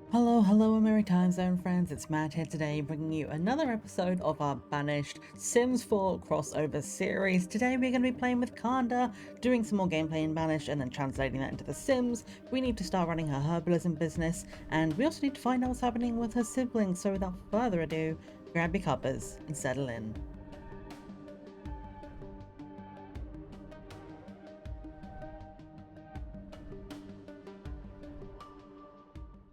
Hello American Zone friends, it's Matt here today bringing you another episode of our Banished Sims 4 crossover series. Today we're going to be playing with Kanda, doing some more gameplay in Banished and then translating that into the Sims. We need to start running her herbalism business and we also need to find out what's happening with her siblings, so without further ado, grab your cuppers and settle in.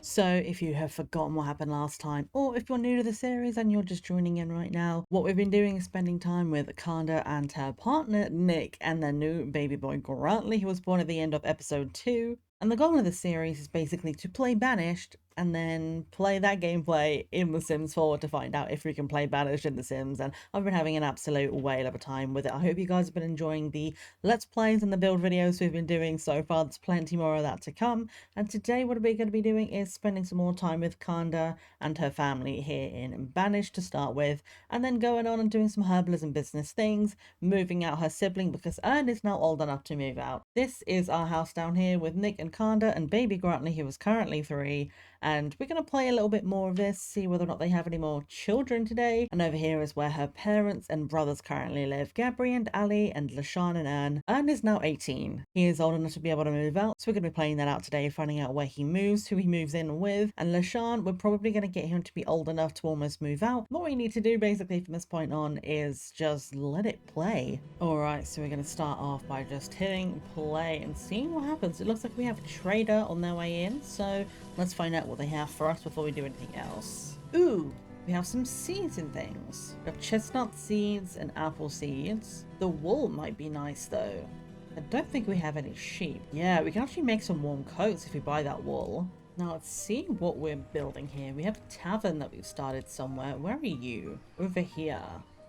So if you have forgotten what happened last time, or if you're new to the series and you're just joining in right now, what we've been doing is spending time with Kanda and her partner Nick and their new baby boy Grantley, who was born at the end of episode 2. And the goal of the series is basically to play Banished and then play that gameplay in The Sims 4 to find out if we can play Banished in The Sims. And I've been having an absolute whale of a time with it. I hope you guys have been enjoying the Let's Plays and the build videos we've been doing so far. There's plenty more of that to come. And today what we're going to be doing is spending some more time with Kanda and her family here in Banished to start with, and then going on and doing some herbalism business things, moving out her sibling because Ern is now old enough to move out. This is our house down here with Nick and Kanda and baby Grantley, who is currently 3, and we're going to play a little bit more of this, see whether or not they have any more children today. And over here is where her parents and brothers currently live, Gabri and Ali and Lashawn and Ern. Ern is now 18. He is old enough to be able to move out, so we're going to be playing that out today, finding out where he moves, who he moves in with. And Lashawn, we're probably going to get him to be old enough to almost move out. What we need to do basically from this point on is just let it play. Alright, so we're going to start off by just hitting play and seeing what happens. It looks like we have a trader on their way in, so let's find out what they have for us before we do anything else. Ooh, we have some seeds and things. We have chestnut seeds and apple seeds. The wool might be nice though. I don't think we have any sheep. Yeah, we can actually make some warm coats if we buy that wool. Now let's see what we're building here. We have a tavern that we've started somewhere. Where are you? Over here.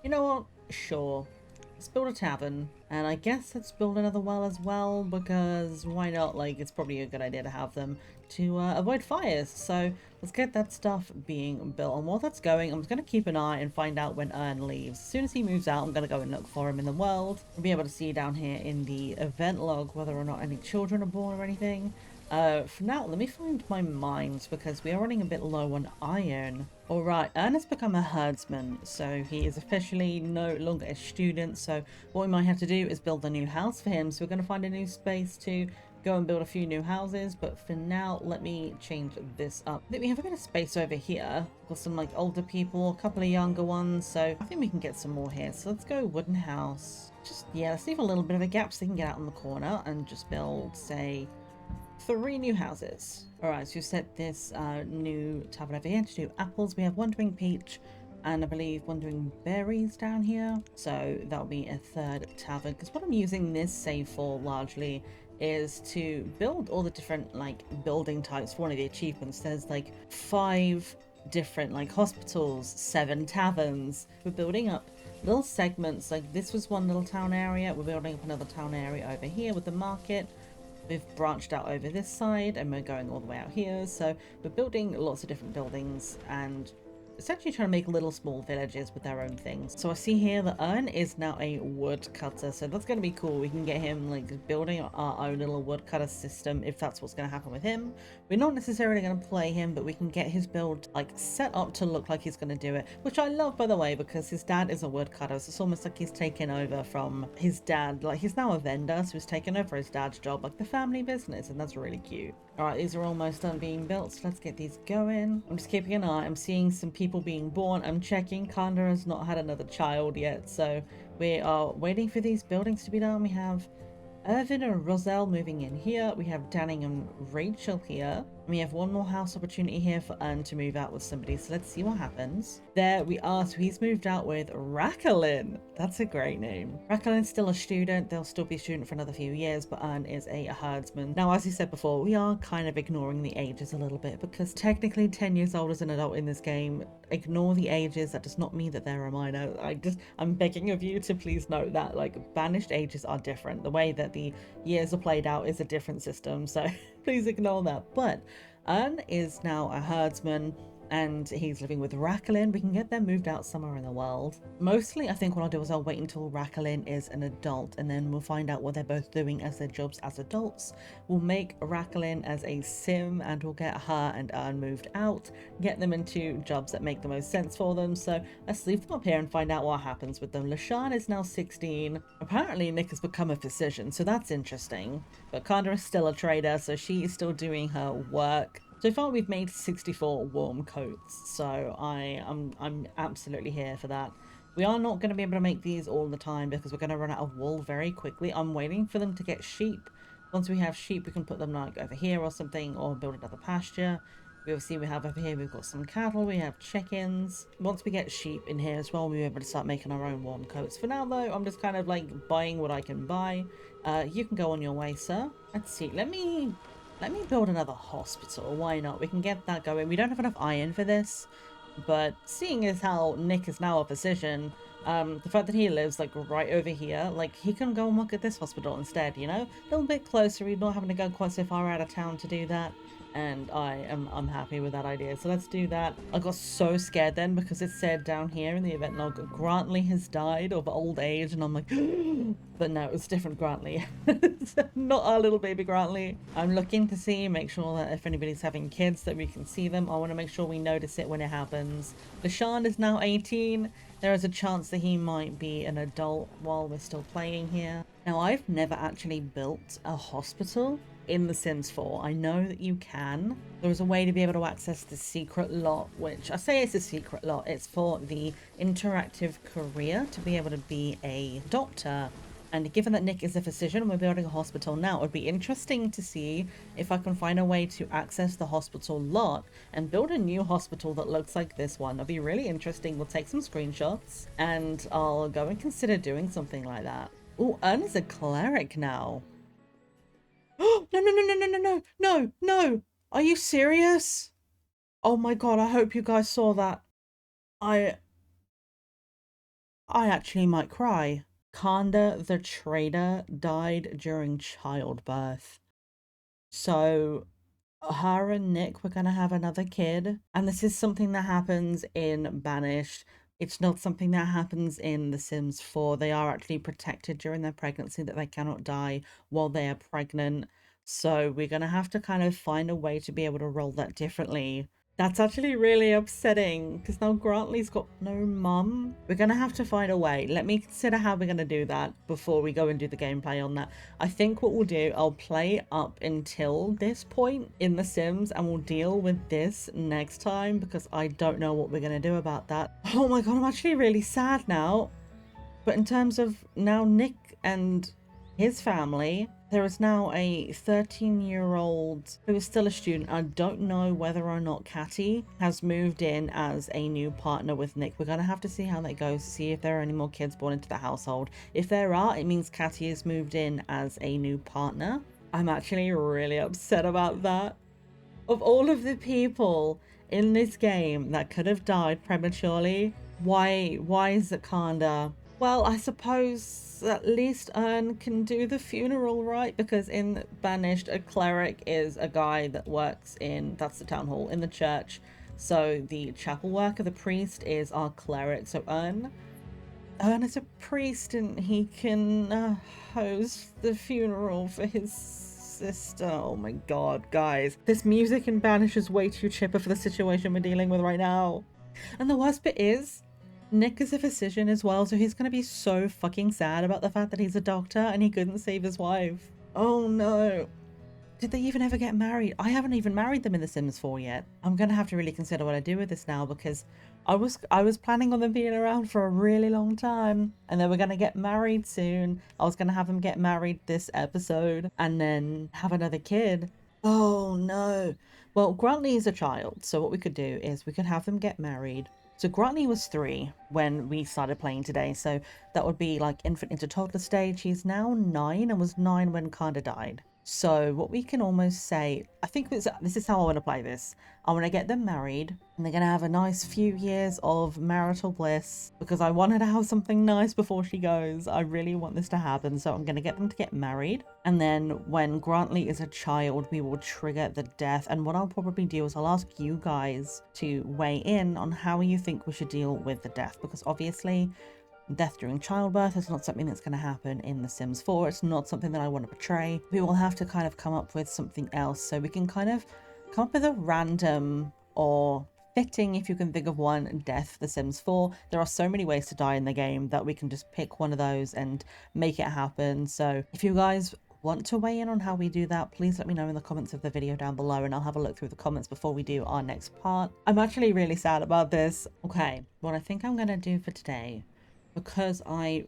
You know what? Sure. Let's build a tavern, and I guess let's build another well as well, because why not? Like, it's probably a good idea to have them to avoid fires. So let's get that stuff being built, and while that's going, I'm just going to keep an eye and find out when Ern leaves. As soon as he moves out, I'm going to go and look for him in the world. We'll be able to see down here in the event log whether or not any children are born or anything. For now, let me find my mines because we are running a bit low on iron. Alright, Ern has become a herdsman, so he is officially no longer a student, so what we might have to do is build a new house for him. So we're going to find a new space to go and build a few new houses, but for now, let me change this up. I think we have a bit of space over here. We've got some like older people, a couple of younger ones, so I think we can get some more here. So let's go wooden house. Just, yeah, let's leave a little bit of a gap so they can get out in the corner and just build, say, 3 new houses. Alright, so we've set this new tavern over here to do apples. We have one doing peach and I believe one doing berries down here. So that'll be a 3rd tavern. Because what I'm using this save for largely is to build all the different like building types for one of the achievements. There's like 5 different like hospitals, 7 taverns. We're building up little segments. Like this was one little town area. We're building up another town area over here with the market. We've branched out over this side and we're going all the way out here, so we're building lots of different buildings and essentially trying to make little small villages with their own things. So I see here that Ern is now a woodcutter, so that's going to be cool. We can get him like building our own little woodcutter system if that's what's going to happen with him. We're not necessarily going to play him, but we can get his build like set up to look like he's going to do it, which I love, by the way, because his dad is a woodcutter, so it's almost like he's taken over from his dad. Like he's now a vendor, so he's taken over his dad's job, like the family business, and that's really cute. All right, these are almost done being built, so let's get these going. I'm just keeping an eye. I'm seeing some people being born. I'm checking. Kanda has not had another child yet, so we are waiting for these buildings to be done. We have Irvin and Roselle moving in here. We have Danning and Rachel here. We have one more house opportunity here for Ern to move out with somebody, so let's see what happens. There we are, so he's moved out with Raquelin. That's a great name. Raquelin's still a student. They'll still be a student for another few years, but Ern is a herdsman. Now, as you said before, we are kind of ignoring the ages a little bit because technically 10 years old as an adult in this game. Ignore the ages. That does not mean that they're a minor. I'm begging of you to please note that, like, banished ages are different. The way that the years are played out is a different system, so please ignore that. But Ern is now a herdsman. and he's living with Raquelin. We can get them moved out somewhere in the world. Mostly, I think what I'll do is I'll wait until Raquelin is an adult, and then we'll find out what they're both doing as their jobs as adults. We'll make Raquelin as a sim, and we'll get her and Ern moved out, get them into jobs that make the most sense for them. So let's leave them up here and find out what happens with them. LaShawn is now 16. Apparently, Nick has become a physician, so that's interesting. But Kanda is still a trader, so she is still doing her work. So far we've made 64 warm coats, so I'm absolutely here for that. We are not going to be able to make these all the time because we're going to run out of wool very quickly. I'm waiting for them to get sheep. Once we have sheep, we can put them like over here or something, or build another pasture. We have over here, we've got some cattle, we have chickens. Once we get sheep in here as well, we'll be able to start making our own warm coats. For now though, I'm just kind of like buying what I can buy. You can go on your way, sir. Let's see, let me build another hospital. Why not? We can get that going. We don't have enough iron for this, but seeing as how Nick is now a physician, the fact that he lives like right over here, like he can go and work at this hospital instead, you know? A little bit closer, we're not having to go quite so far out of town to do that. And I'm happy with that idea. So let's do that. I got so scared then because it said down here in the event log, Grantley has died of old age, and I'm like, but no, it was different Grantley. Not our little baby Grantley. I'm looking to see, make sure that if anybody's having kids that we can see them. I want to make sure we notice it when it happens. LaShawn is now 18. There is a chance that he might be an adult while we're still playing here. Now, I've never actually built a hospital in The Sims 4. I know that you can. There is a way to be able to access the secret lot, which I say it's a secret lot. It's for the interactive career to be able to be a doctor. And given that Nick is a physician and we're building a hospital now, it would be interesting to see if I can find a way to access the hospital lot and build a new hospital that looks like this one. It'll be really interesting. We'll take some screenshots and I'll go and consider doing something like that. Oh, Ern is a cleric now. No, no, no, no, no, no, no, no, no. Are you serious? Oh my God, I hope you guys saw that. I actually might cry. Kanda the trader died during childbirth. So her and Nick were going to have another kid. And this is something that happens in Banished. It's not something that happens in The Sims 4. They are actually protected during their pregnancy, that they cannot die while they are pregnant. So we're going to have to kind of find a way to be able to roll that differently. That's actually really upsetting because now Grantley's got no mum. We're going to have to find a way. Let me consider how we're going to do that before we go and do the gameplay on that. I think what we'll do, I'll play up until this point in The Sims and we'll deal with this next time because I don't know what we're going to do about that. Oh my God, I'm actually really sad now. But in terms of now Nick and his family, there is now a 13-year-old who is still a student. I don't know whether or not Catty has moved in as a new partner with Nick. We're going to have to see how that goes, see if there are any more kids born into the household. If there are, it means Catty has moved in as a new partner. I'm actually really upset about that. Of all of the people in this game that could have died prematurely, why is it Kanda? Well, I suppose at least Ern can do the funeral, right? Because in Banished, a cleric is a guy that works in, that's the town hall, in the church. So the chapel worker, the priest, is our cleric. So Ern is a priest and he can host the funeral for his sister. Oh my God, guys. This music in Banished is way too chipper for the situation we're dealing with right now. And the worst bit is, Nick is a physician as well, so he's going to be so fucking sad about the fact that he's a doctor and he couldn't save his wife. Oh no. Did they even ever get married? I haven't even married them in The Sims 4 yet. I'm going to have to really consider what I do with this now because I was planning on them being around for a really long time and they were going to get married soon. I was going to have them get married this episode and then have another kid. Oh no. Well, Grantley is a child, so what we could do is we could have them get married. So Grantley was 3 when we started playing today, so that would be like infant into toddler stage. He's now 9 and was 9 when Kanda died. So what we can almost say, I think this is how I want to play this. I want to get them married and they're going to have a nice few years of marital bliss because I want her to have something nice before she goes. I really want this to happen. So I'm going to get them to get married. And then when Grantley is a child, we will trigger the death. And what I'll probably do is I'll ask you guys to weigh in on how you think we should deal with the death, because obviously death during childbirth is not something that's going to happen in The Sims 4. It's not something that I want to portray. We will have to kind of come up with something else. So we can kind of come up with a random or fitting, if you can think of one, death for The Sims 4. There are so many ways to die in the game that we can just pick one of those and make it happen. So if you guys want to weigh in on how we do that, please let me know in the comments of the video down below and I'll have a look through the comments before we do our next part. I'm actually really sad about this. Okay, what I think I'm going to do for today, because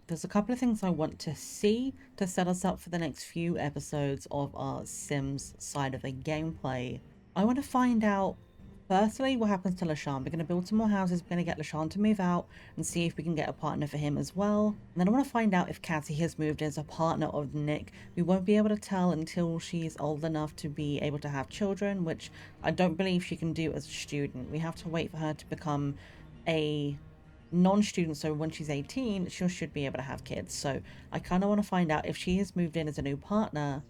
there's a couple of things I want to see to set us up for the next few episodes of our Sims side of the gameplay. I want to find out, firstly, what happens to LaShawn. We're going to build some more houses. We're going to get LaShawn to move out and see if we can get a partner for him as well. And then I want to find out if Cassie has moved in as a partner of Nick. We won't be able to tell until she's old enough to be able to have children, which I don't believe she can do as a student. We have to wait for her to become a non-student, so when she's 18 she should be able to have kids. So I kind of want to find out if she has moved in as a new partner.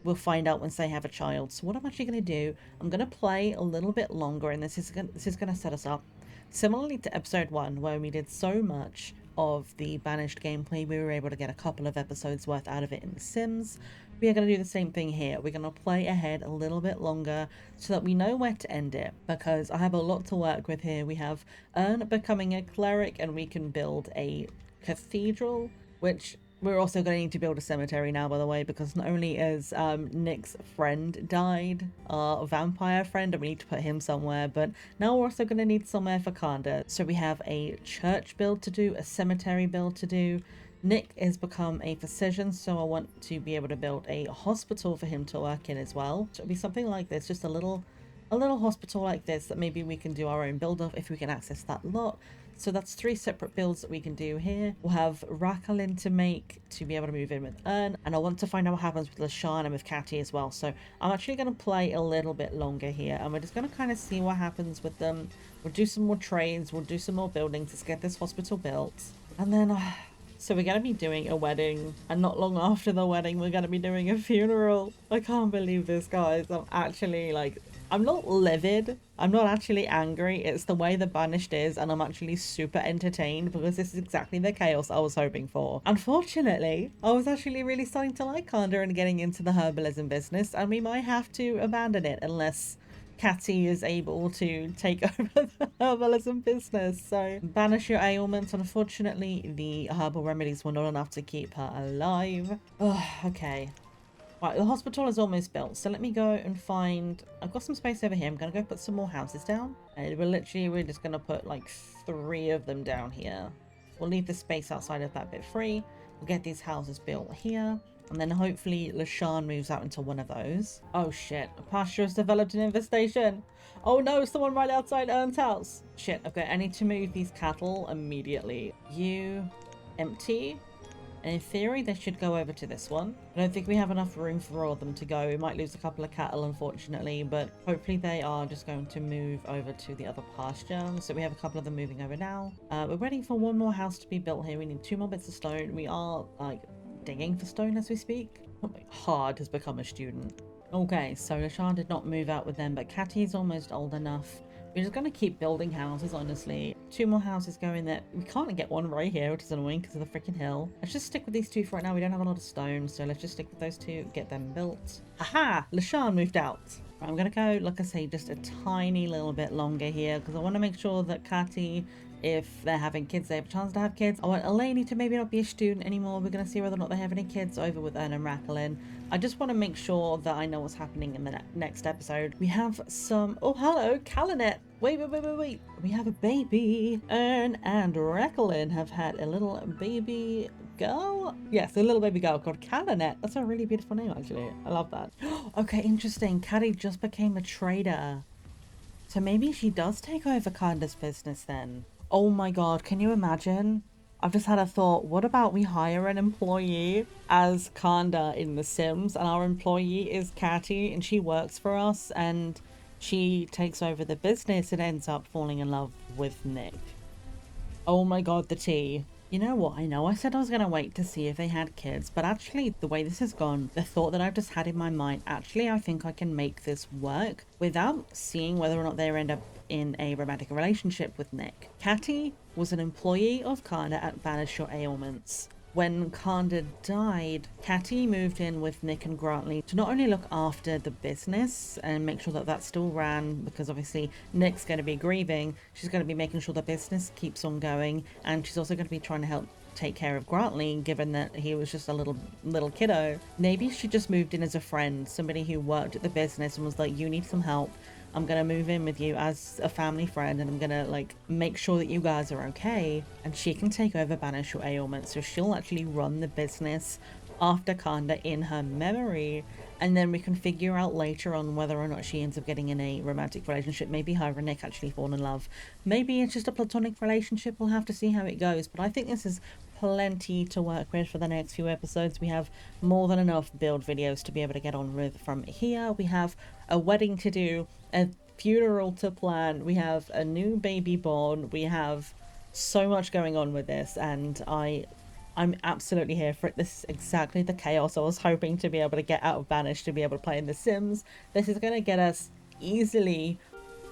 We'll find out once they have a child. So what I'm actually going to do, I'm going to play a little bit longer, and this is going to set us up similarly to episode 1, where we did so much of the Banished gameplay. We were able to get a couple of episodes worth out of it in The Sims. We are going to do the same thing here. We're going to play ahead a little bit longer so that we know where to end it, because I have a lot to work with here. We have Ern becoming a cleric, and we can build a cathedral, which we're also going to need to build a cemetery now, by the way, because not only is Nick's friend died, our vampire friend, and we need to put him somewhere, but now we're also going to need somewhere for Kanda. So we have a church build to do, a cemetery build to do. Nick has become a physician, so I want to be able to build a hospital for him to work in as well. So it'll be something like this, just a little hospital like this that maybe we can do our own build of if we can access that lot. So that's 3 separate builds that we can do here. We'll have Rakalin to make to be able to move in with Ern, and I want to find out what happens with LaShawn and with Catty as well. So I'm actually going to play a little bit longer here, and we're just going to kind of see what happens with them. We'll do some more trades, we'll do some more buildings, let's get this hospital built, and then so we're going to be doing a wedding, and not long after the wedding we're going to be doing a funeral. I can't believe this, guys. I'm actually like, I'm not livid, I'm not actually angry, it's the way the Banished is, and I'm actually super entertained because this is exactly the chaos I was hoping for. Unfortunately, I was actually really starting to like Kanda and getting into the herbalism business, and we might have to abandon it unless Catty is able to take over the herbalism business. So banish your ailments. Unfortunately, the herbal remedies were not enough to keep her alive. Oh, okay. Right, the hospital is almost built, so let me go and find... I've got some space over here. I'm going to go put some more houses down. And we're just going to put like 3 of them down here. We'll leave the space outside of that bit free. We'll get these houses built here. And then hopefully LaShawn moves out into one of those. Oh shit, a pasture has developed an infestation. Oh no, it's the one right outside Ern's house. Shit, okay, I need to move these cattle immediately. You empty. And in theory, they should go over to this one. I don't think we have enough room for all of them to go. We might lose a couple of cattle, unfortunately, but hopefully they are just going to move over to the other pasture. So we have a couple of them moving over now. We're waiting for one more house to be built here. We need 2 more bits of stone. We are, like, digging for stone as we speak. Oh, my Hard has become a student. Okay, so LaShawn did not move out with them, but Catty's almost old enough. We're just going to keep building houses, honestly. 2 more houses going there. We can't get one right here, which is annoying because of the freaking hill. Let's just stick with these 2 for right now. We don't have a lot of stone, so let's just stick with those 2, get them built. Aha! LaShawn moved out. Right, I'm going to go, like I say, just a tiny little bit longer here because I want to make sure that Catty, if they're having kids, they have a chance to have kids. I want Eleni to maybe not be a student anymore. We're going to see whether or not they have any kids over with Ern and Rakalin. I just want to make sure that I know what's happening in the next episode. We have some... Oh, hello, Calinet. Wait. We have a baby. Ern and Rakalin have had a little baby girl. Yes, a little baby girl called Calinet. That's a really beautiful name, actually. I love that. Okay, interesting. Caddy just became a trader. So maybe she does take over Kanda's business then. Oh my god, can you imagine? I've just had a thought. What about we hire an employee as Kanda in The Sims, and our employee is Catty, and she works for us, and she takes over the business and ends up falling in love with Nick. Oh my god, the tea. You know what? I know I said I was going to wait to see if they had kids, but actually, the way this has gone, the thought that I've just had in my mind, actually, I think I can make this work without seeing whether or not they end up in a romantic relationship with Nick. Catty was an employee of Kanda at Banished Ailments. When Kanda died, Catty moved in with Nick and Grantley to not only look after the business and make sure that that still ran, because obviously Nick's going to be grieving, she's going to be making sure the business keeps on going, and she's also going to be trying to help take care of Grantley, given that he was just a little kiddo. Maybe she just moved in as a friend, somebody who worked at the business and was like, you need some help, I'm gonna move in with you as a family friend, and I'm gonna like make sure that you guys are okay. And she can take over Banish your ailments, so she'll actually run the business after Kanda in her memory. And then we can figure out later on whether or not she ends up getting in a romantic relationship. Maybe her and Nick actually fall in love. Maybe it's just a platonic relationship. We'll have to see how it goes. But I think this is plenty to work with for the next few episodes. We have more than enough build videos to be able to get on with from here. We have a wedding to do, a funeral to plan, we have a new baby born, we have so much going on with this, and I'm absolutely here for it. This is exactly the chaos I was hoping to be able to get out of Banished to be able to play in The Sims. This is going to get us easily,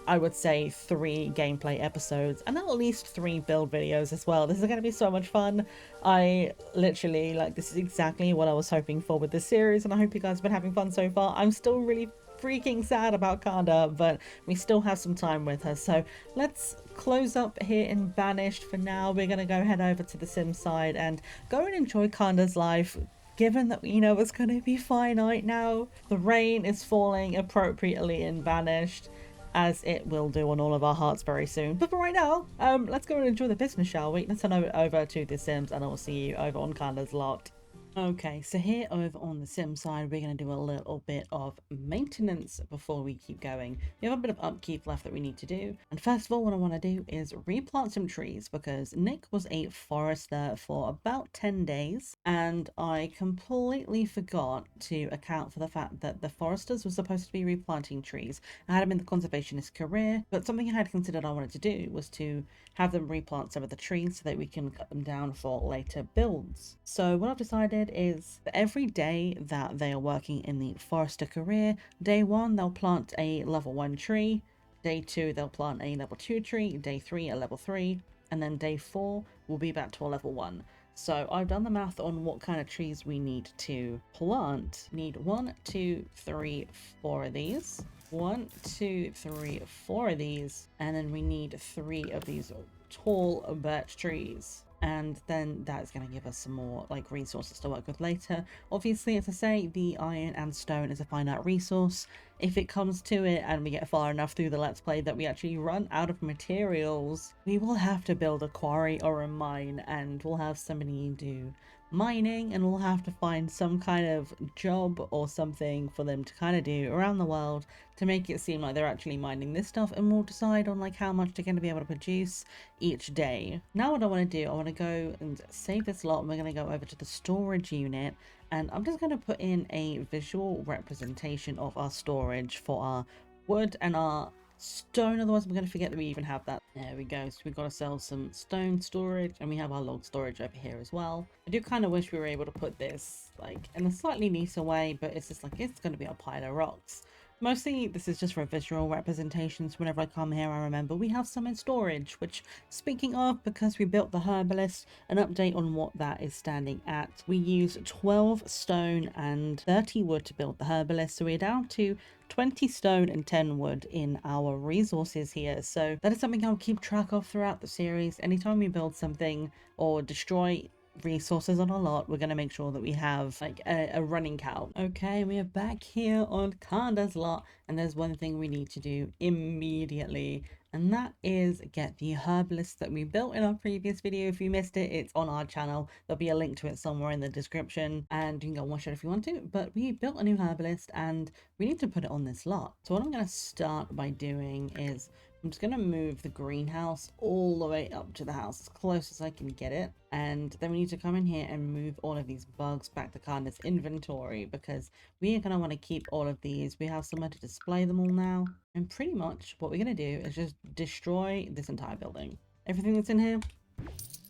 I would say, 3 gameplay episodes and at least 3 build videos as well. This is going to be so much fun. I literally, like, this is exactly what I was hoping for with this series, and I hope you guys have been having fun so far. I'm still really freaking sad about Kanda, but we still have some time with her. So let's close up here in Banished for now. We're going to go head over to the Sims side and go and enjoy Kanda's life, given that we know it's going to be finite now. The rain is falling appropriately in Banished, as it will do on all of our hearts very soon. But for right now, let's go and enjoy the business, shall we? Let's head over to the Sims, and I will see you over on Kanda's lot. Okay, so here over on the Sim side, we're going to do a little bit of maintenance before we keep going. We have a bit of upkeep left that we need to do. And first of all, what I want to do is replant some trees, because Nick was a forester for about 10 days. And I completely forgot to account for the fact that the foresters were supposed to be replanting trees. I had them in the conservationist career, but something I had considered I wanted to do was to have them replant some of the trees so that we can cut them down for later builds. So what I've decided is that every day that they are working in the forester career, day 1 they'll plant a level 1 tree, day 2 they'll plant a level 2 tree, day 3 a level 3, and then day 4 will be back to a level 1. So I've done the math on what kind of trees we need to plant. Need 1, 2, 3, 4 of these. 1, 2, 3, 4 of these, and then we need 3 of these tall birch trees. And then that's going to give us some more like resources to work with later. Obviously, as I say, the iron and stone is a finite resource. If it comes to it and we get far enough through the Let's Play that we actually run out of materials, we will have to build a quarry or a mine, and we'll have somebody do mining, and we'll have to find some kind of job or something for them to kind of do around the world to make it seem like they're actually mining this stuff, and we'll decide on like how much they're going to be able to produce each day. Now what I want to do, I want to go and save this lot, and we're going to go over to the storage unit, and I'm just going to put in a visual representation of our storage for our wood and our stone, otherwise I'm going to forget that we even have that. There we go. So we've got ourselves some stone storage, and we have our log storage over here as well. I do kind of wish we were able to put this like in a slightly nicer way, but it's just like it's going to be a pile of rocks. Mostly this is just for visual representations. Whenever I come here, I remember we have some in storage, which, speaking of, because we built the Herbalist, an update on what that is standing at. We use 12 stone and 30 wood to build the Herbalist, so we're down to 20 stone and 10 wood in our resources here. So that is something I'll keep track of throughout the series. Anytime we build something or destroy resources on a lot, we're going to make sure that we have like a running count. Okay, we are back here on Kanda's lot, and there's one thing we need to do immediately, and that is get the herbalist that we built in our previous video. If you missed it, it's on our channel. There'll be a link to it somewhere in the description, and you can go and watch it if you want to. But we built a new herbalist, and we need to put it on this lot. So what I'm going to start by doing is I'm just going to move the greenhouse all the way up to the house as close as I can get it. And then we need to come in here and move all of these bugs back to Kanda's inventory because we are going to want to keep all of these. We have somewhere to display them all now. And pretty much what we're going to do is just destroy this entire building. Everything that's in here,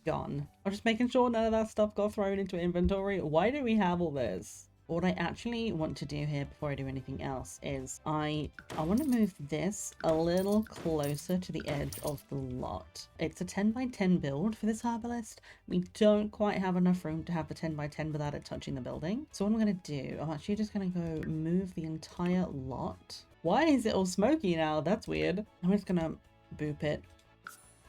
gone. I'm just making sure none of that stuff got thrown into inventory. Why do we have all this? What I actually want to do here before I do anything else is I want to move this a little closer to the edge of the lot. It's a 10 by 10 build for this herbalist. We don't quite have enough room to have the 10 by 10 without it touching the building. So what I'm going to do, I'm actually just going to go move the entire lot. Why is it all smoky now? That's weird. I'm just going to boop it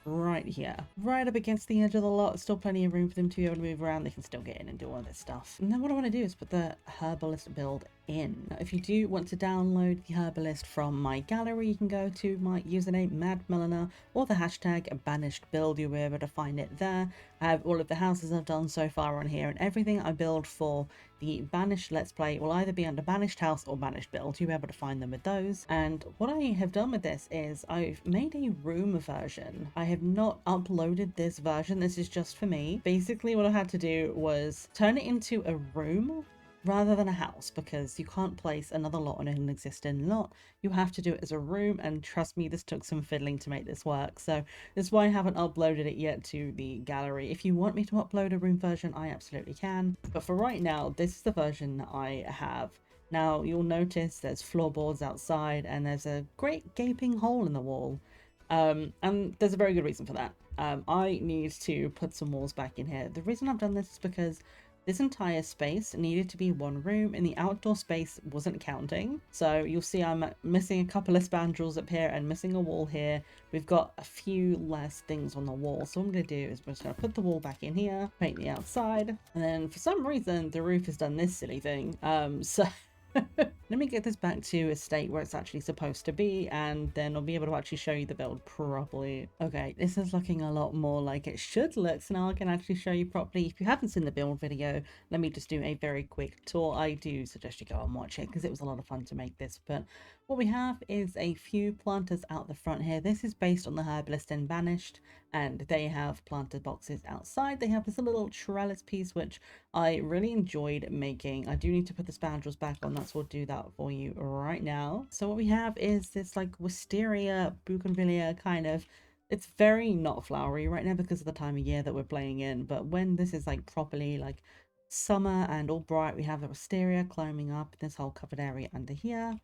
right here, right up against the edge of the lot. Still plenty of room for them to be able to move around. They can still get in and do all this stuff. And then what I want to do is put the herbalist build in. Now, if you do want to download the herbalist from my gallery, you can go to my username madmelina or the hashtag banished build. You'll be able to find it there. I have all of the houses I've done so far on here, and everything I build for the Banished Let's Play will either be under Banished House or Banished Build. You'll be able to find them with those. And what I have done with this is I've made a room version. I have not uploaded this version. This is just for me. Basically, what I had to do was turn it into a room rather than a house, because you can't place another lot on an existing lot. You have to do it as a room, and trust me, this took some fiddling to make this work. So that's why I haven't uploaded it yet to the gallery. If you want me to upload a room version, I absolutely can. But for right now, this is the version that I have. Now, you'll notice there's floorboards outside, and there's a great gaping hole in the wall. And there's a very good reason for that. I need to put some walls back in here. The reason I've done this is because this entire space needed to be one room, and the outdoor space wasn't counting. So you'll see I'm missing a couple of spandrels up here and missing a wall here. We've got a few less things on the wall. So what I'm going to do is we're just going to put the wall back in here, paint the outside, and then for some reason the roof has done this silly thing. So let me get this back to a state where it's actually supposed to be, and then I'll be able to actually show you the build properly. Okay, this is looking a lot more like it should look, so now I can actually show you properly. If you haven't seen the build video, let me just do a very quick tour. I do suggest you go and watch it because it was a lot of fun to make this. But what we have is a few planters out the front here. This is based on the Herbalist and Banished, and they have planter boxes outside. They have this little trellis piece, which I really enjoyed making. I do need to put the spandrels back on that, so we'll do that for you right now. So what we have is this like wisteria, bougainvillea kind of, it's very not flowery right now because of the time of year that we're playing in, but when this is like properly like summer and all bright, we have the wisteria climbing up this whole covered area under here.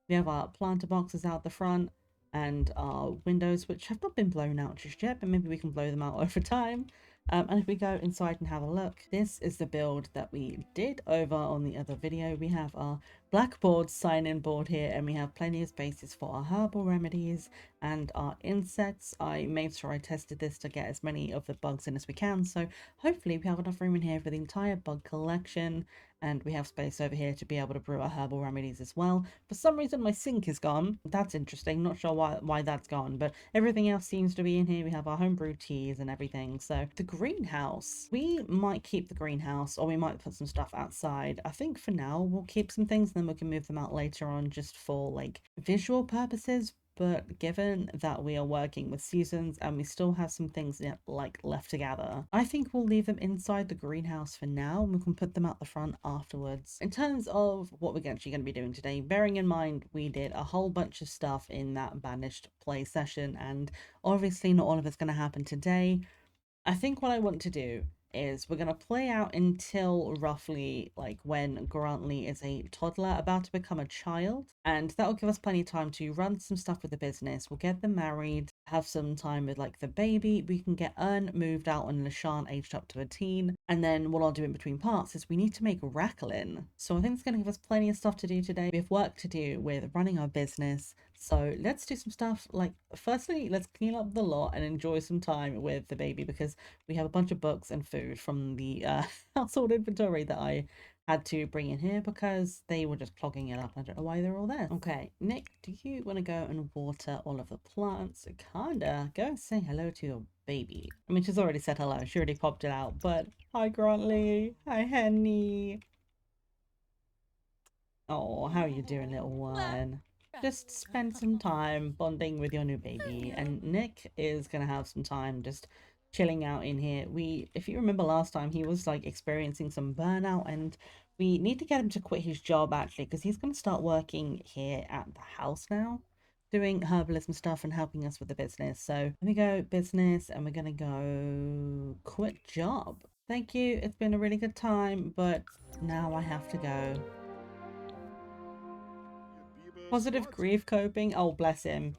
We have our planter boxes out the front and our windows, which have not been blown out just yet, but maybe we can blow them out over time. And if we go inside and have a look, this is the build that we did over on the other video. We have our blackboard sign-in board here, and we have plenty of spaces for our herbal remedies and our insects. I made sure I tested this to get as many of the bugs in as we can, so hopefully we have enough room in here for the entire bug collection, and we have space over here to be able to brew our herbal remedies as well. For some reason my sink is gone. That's interesting. Not sure why that's gone, but everything else seems to be in here. We have our homebrew teas and everything. So the greenhouse, we might keep the greenhouse, or we might put some stuff outside. I think for now we'll keep some things, and then we can move them out later on just for like visual purposes. But given that we are working with seasons and we still have some things like left to gather, I think we'll leave them inside the greenhouse for now, and we can put them out the front afterwards. In terms of what we're actually going to be doing today, bearing in mind we did a whole bunch of stuff in that Banished play session, and obviously not all of it's going to happen today, I think what I want to do is we're going to play out until roughly like when Grantley is a toddler about to become a child, and that will give us plenty of time to run some stuff with the business. We'll get them married, have some time with like the baby, we can get Ern moved out and Lashawn aged up to a teen, and then what I'll do in between parts is we need to make Racklin. So I think it's going to give us plenty of stuff to do today. We have work to do with running our business, so let's do some stuff. Like firstly, let's clean up the lot and enjoy some time with the baby, because we have a bunch of books and food from the household inventory that I had to bring in here because they were just clogging it up. I don't know why they're all there. Okay, Nick, do you want to go and water all of the plants? Kanda, go and say hello to your baby. I mean, she's already said hello. She already popped it out, but hi, Grantley. Hi, Henny. Oh, how are you doing, little one? just spend some time bonding with your new baby. And Nick is gonna have some time just chilling out in here. If you remember last time, he was like experiencing some burnout, and we need to get him to quit his job actually, because he's gonna start working here at the house now, doing herbalism stuff and helping us with the business. So let me go business, and we're gonna go quit job. Thank you. It's been a really good time, but now I have to go. Positive grief coping. Oh, bless him.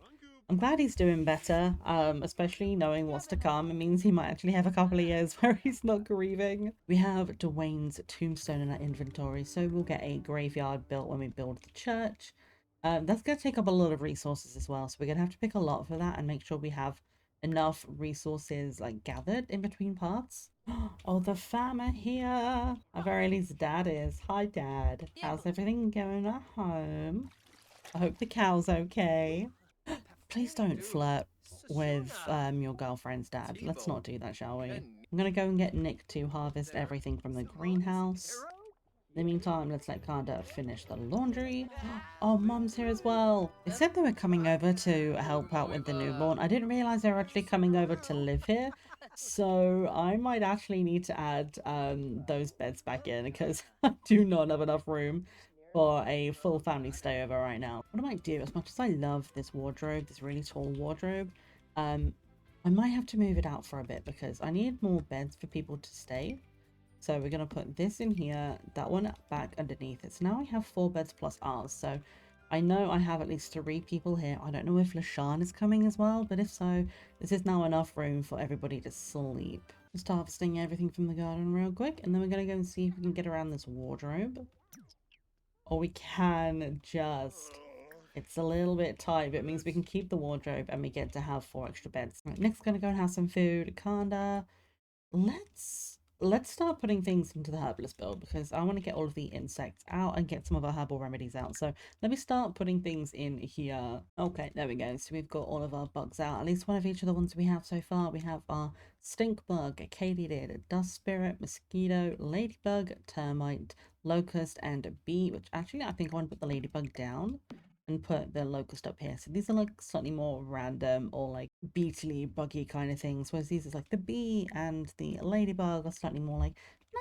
I'm glad he's doing better, especially knowing what's to come. It means he might actually have a couple of years where he's not grieving. We have Dwayne's tombstone in our inventory, so we'll get a graveyard built when we build the church. That's going to take up a lot of resources as well, so we're going to have to pick a lot for that and make sure we have enough resources like gathered in between parts. Oh, the fam are here. At very least Dad is. Hi, Dad. How's everything going at home? I hope the cow's okay. Please don't flirt with your girlfriend's dad. Let's not do that, shall we? I'm gonna go and get Nick to harvest everything from the greenhouse. In the meantime, let's let Kanda finish the laundry. Oh, Mum's here as well. They said they were coming over to help out with the newborn. I didn't realize they were actually coming over to live here. So I might actually need to add those beds back in, because I do not have enough room for a full family stay over right now. What I might do, as much as I love this wardrobe, this really tall wardrobe, I might have to move it out for a bit because I need more beds for people to stay. So we're going to put this in here, that one back underneath it. So now I have 4 beds plus ours. So I know I have at least 3 people here. I don't know if LaShawn is coming as well, but if so, this is now enough room for everybody to sleep. Just harvesting everything from the garden real quick, and then we're going to go and see if we can get around this wardrobe. Or we can just... It's a little bit tight, but it means we can keep the wardrobe and we get to have 4 extra beds. Right, Nick's going to go and have some food. Kanda, let's start putting things into the herbalist build, because I want to get all of the insects out and get some of our herbal remedies out. So let me start putting things in here. Okay, there we go. So we've got all of our bugs out, at least one of each of the ones we have so far. We have our stink bug, a katydid, dust spirit, mosquito, ladybug, termite, locust, and a bee, which actually I think I want to put the ladybug down and put the locust up here. So these are like slightly more random or like beetly, buggy kind of things, whereas these is like the bee and the ladybug are slightly more like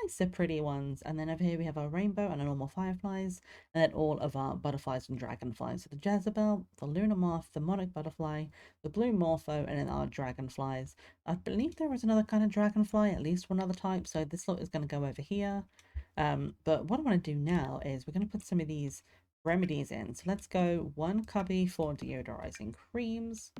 nicer, pretty ones. And then over here we have our rainbow and our normal fireflies, and then all of our butterflies and dragonflies. So the Jezebel, the lunar moth, the monarch butterfly, the blue morpho, and then our dragonflies. I believe there is another kind of dragonfly, at least one other type, so this lot is going to go over here. But what I want to do now is we're going to put some of these remedies in. So let's go 1 cubby for deodorizing creams.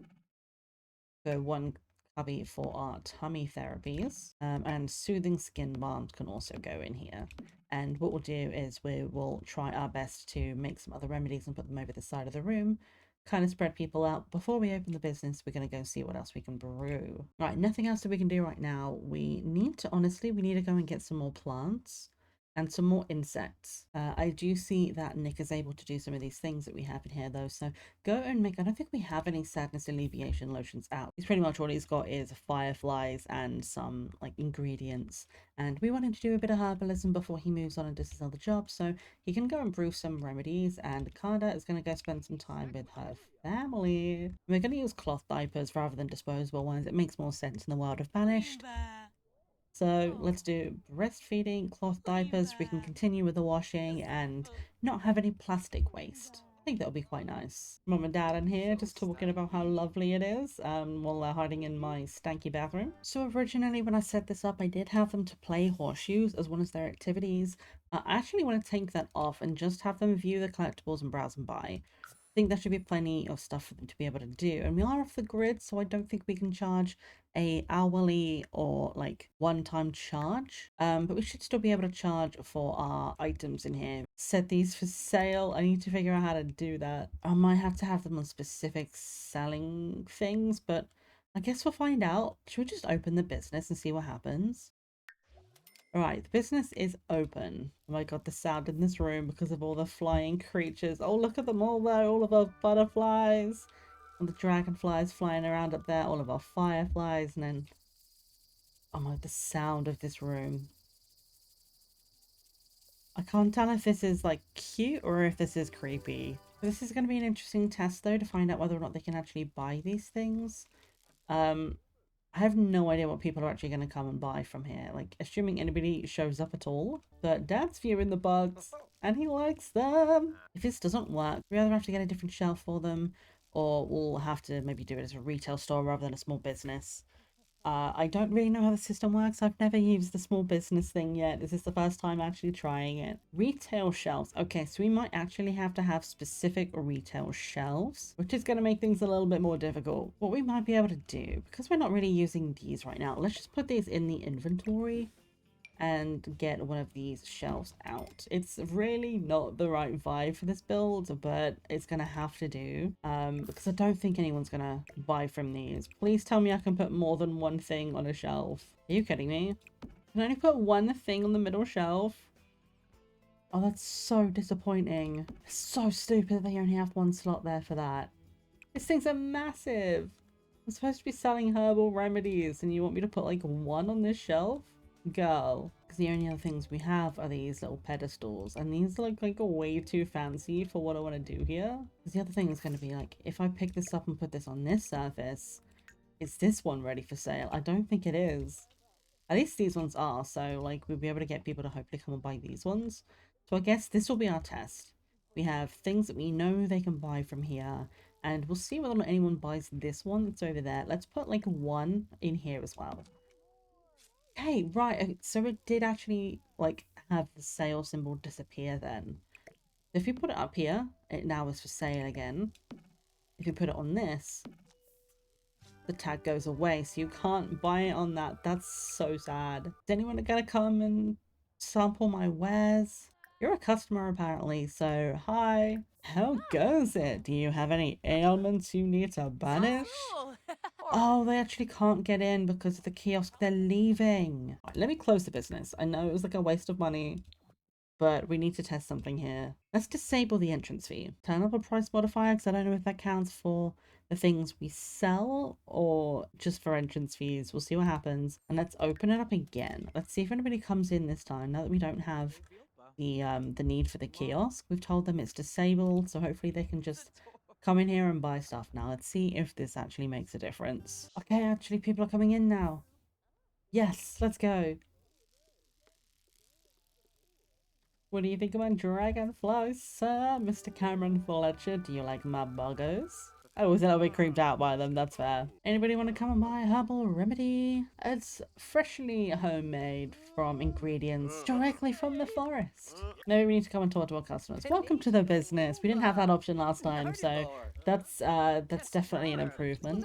Go 1 cubby for our tummy therapies. And soothing skin balms can also go in here. And what we'll do is we will try our best to make some other remedies and put them over the side of the room. Kind of spread people out. Before we open the business, we're going to go see what else we can brew. Right, nothing else that we can do right now. We need to go and get some more plants and some more insects. I do see that Nick is able to do some of these things that we have in here though, so go and make... I don't think we have any sadness alleviation lotions out. He's pretty much all he's got is fireflies and some like ingredients, and we want him to do a bit of herbalism before he moves on and does his other job, so he can go and brew some remedies, and Kanda is going to go spend some time with her family. We're going to use cloth diapers rather than disposable ones. It makes more sense in the world of Banished. So let's do breastfeeding, cloth diapers. We can continue with the washing and not have any plastic waste. I think that'll be quite nice. Mum and Dad in here just talking about how lovely it is while they're hiding in my stanky bathroom. So originally when I set this up, I did have them to play horseshoes as one of their activities. I actually want to take that off and just have them view the collectibles and browse and buy. I think there should be plenty of stuff for them to be able to do, and we are off the grid, so I don't think we can charge a hourly or like one-time charge, but we should still be able to charge for our items in here. Set these for sale. I need to figure out how to do that. I might have to have them on specific selling things, but I guess we'll find out. Should we just open the business and see what happens? Alright, the business is open. Oh my god, the sound in this room because of all the flying creatures. Oh, look at them all there, all of our butterflies. And the dragonflies flying around up there, all of our fireflies, and then... Oh my, the sound of this room. I can't tell if this is like cute or if this is creepy. This is going to be an interesting test, though, to find out whether or not they can actually buy these things. I have no idea what people are actually going to come and buy from here. Like, assuming anybody shows up at all. But Dad's viewing the bugs, and he likes them. If this doesn't work, we either have to get a different shelf for them, or we'll have to maybe do it as a retail store rather than a small business. I don't really know how the system works. I've never used the small business thing yet. This is the first time actually trying it. Retail shelves. Okay, so we might actually have to have specific retail shelves, which is going to make things a little bit more difficult. What we might be able to do, because we're not really using these right now, let's just put these in the inventory and get one of these shelves out. It's really not the right vibe for this build, but it's gonna have to do because I don't think anyone's gonna buy from these. Please tell me I can put more than one thing on a shelf. Are you kidding me? Can I only put one thing on the middle shelf? Oh, that's so disappointing. It's so stupid they only have one slot there for that. These things are massive. I'm supposed to be selling herbal remedies and you want me to put like one on this shelf? Girl. Because the only other things we have are these little pedestals, and these look like way too fancy for what I want to do here. Because the other thing is going to be like, if I pick this up and put this on this surface, is this one ready for sale? I don't think it is. At least these ones are, so like we'll be able to get people to hopefully come and buy these ones. So I guess this will be our test. We have things that we know they can buy from here, and we'll see whether or not anyone buys this one that's over there. Let's put like one in here as well. Okay, right, so it did actually like have the sale symbol disappear then. If you put it up here, it now is for sale again. If you put it on this, the tag goes away, so you can't buy it on that. That's so sad. Is anyone gonna come and sample my wares? You're a customer apparently, so hi. How goes it? Do you have any ailments you need to banish? Oh, they actually can't get in because of the kiosk. They're leaving. Right, let me close the business. I know it was like a waste of money, but we need to test something here. Let's disable the entrance fee. Turn up a price modifier because I don't know if that counts for the things we sell or just for entrance fees. We'll see what happens. And let's open it up again. Let's see if anybody comes in this time now that we don't have the need for the kiosk. We've told them it's disabled, so hopefully they can just come in here and buy stuff now. Let's see if this actually makes a difference. Okay, actually people are coming in now. Yes, let's go. What do you think about dragonflies, sir? Mr. Cameron Fletcher, do you like my buggers? I was a little bit creeped out by them, that's fair. Anybody want to come and buy a herbal remedy? It's freshly homemade from ingredients directly from the forest. Maybe we need to come and talk to our customers. Welcome to the business. We didn't have that option last time, so that's definitely an improvement.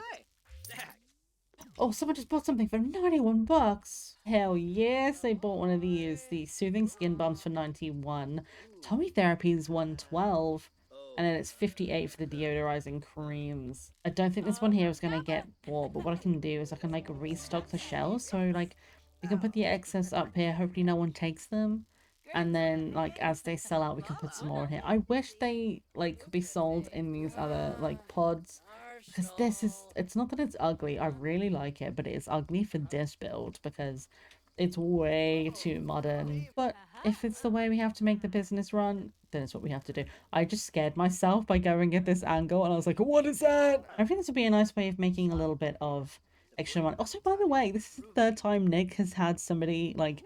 Oh, someone just bought something for 91 bucks. Hell yes, they bought one of these. The Soothing Skin Balms for 91. Tummy Therapy is 112. And then it's 58 for the deodorizing creams. I don't think this one here is going to get bought, but what I can do is I can like restock the shelves. So like we can put the excess up here. Hopefully no one takes them. And then like as they sell out, we can put some more in here. I wish they like could be sold in these other like pods. Because this is, it's not that it's ugly, I really like it, but it is ugly for this build because it's way too modern. But if it's the way we have to make the business run, then it's what we have to do. I just scared myself by going at this angle and I was like, what is that? I think this would be a nice way of making a little bit of extra money. Also, by the way, this is the third time Nick has had somebody like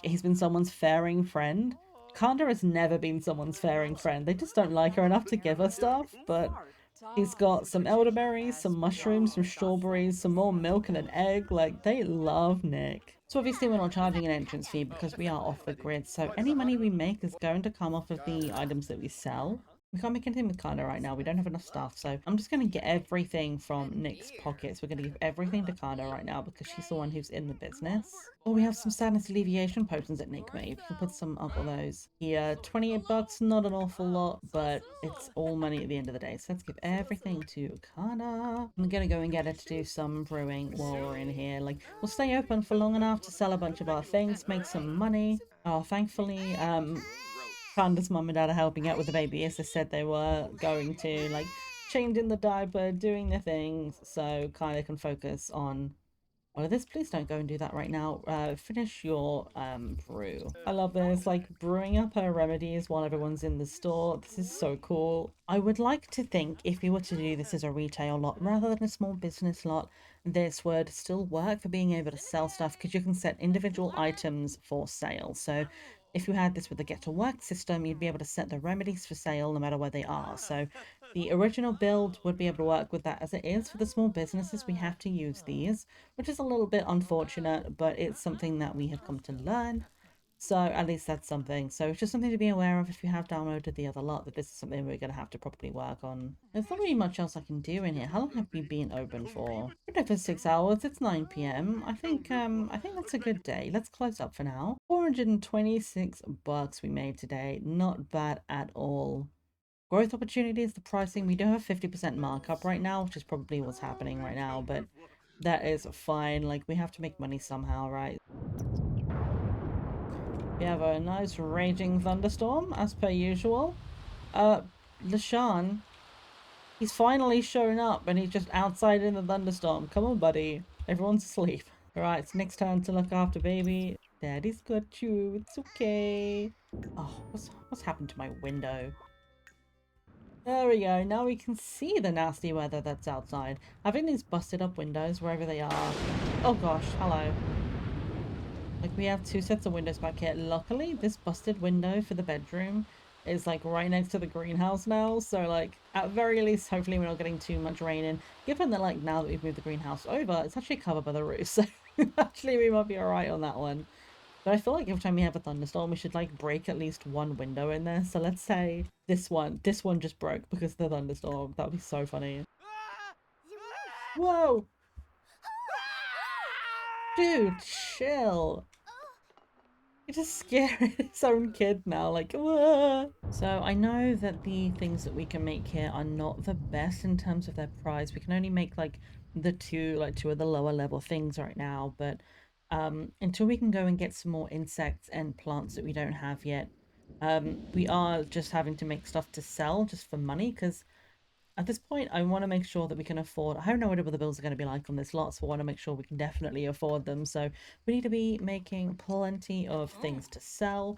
he's been someone's faring friend. Kanda has never been someone's faring friend. They just don't like her enough to give her stuff, but he's got some elderberries, some mushrooms, some strawberries, some more milk and an egg. Like, they love Nick. So obviously we're not charging an entrance fee because we are off the grid. So any money we make is going to come off of the items that we sell. We can't make anything with Kanda right now. We don't have enough stuff. So I'm just going to get everything from Nick's pockets. We're going to give everything to Kanda right now because she's the one who's in the business. Oh, we have some sadness alleviation potions that Nick made. We can put some up on those. Here, 28 bucks, not an awful lot, but it's all money at the end of the day. So let's give everything to Kanda. I'm going to go and get her to do some brewing while we're in here. Like, we'll stay open for long enough to sell a bunch of our things, make some money. Oh, thankfully, Kanda's mum and dad are helping out with the baby as they said they were going to, like changing the diaper, doing the things, so Kanda can focus on Follow this. Please don't go and do that right now. Finish your brew. I love this, like brewing up her remedies while everyone's in the store. This is so cool. I would like to think if we were to do this as a retail lot rather than a small business lot, this would still work for being able to sell stuff because you can set individual items for sale. So if you had this with the get to work system, you'd be able to set the remedies for sale no matter where they are. So the original build would be able to work with that. As it is for the small businesses, we have to use these, which is a little bit unfortunate, but it's something that we have come to learn. So at least that's something. So it's just something to be aware of if you have downloaded the other lot, that this is something we're going to have to properly work on. There's not really much else I can do in here. How long have we been open for? Been open for 6 hours. It's 9 p.m. I think that's a good day. Let's close up for now. $426 we made today. Not bad at all. Growth opportunities, the pricing, we do have 50% markup right now, which is probably what's happening right now, but that is fine. Like, we have to make money somehow, right? We have a nice raging thunderstorm, as per usual. LaShawn, he's finally shown up and he's just outside in the thunderstorm. Come on, buddy. Everyone's asleep. Alright, it's Nick's turn to look after baby. Daddy's got you. It's okay. Oh, what's happened to my window? There we go. Now we can see the nasty weather that's outside. Having these busted up windows wherever they are. Oh gosh, hello. Like, we have two sets of windows back here. Luckily, this busted window for the bedroom is like right next to the greenhouse now. So like, at very least, hopefully we're not getting too much rain in. Given that like now that we've moved the greenhouse over, it's actually covered by the roof. So actually we might be alright on that one. But I feel like every time we have a thunderstorm, we should like break at least one window in there. So let's say this one just broke because of the thunderstorm. That would be so funny. Whoa! Dude, chill. He just scared his own kid now, like, whoa. So I know that the things that we can make here are not the best in terms of their price. We can only make like two of the lower level things right now, but until we can go and get some more insects and plants that we don't have yet, we are just having to make stuff to sell just for money because at this point, I want to make sure that we can afford. I don't know what the bills are going to be like on this lot, so I want to make sure we can definitely afford them. So we need to be making plenty of things to sell.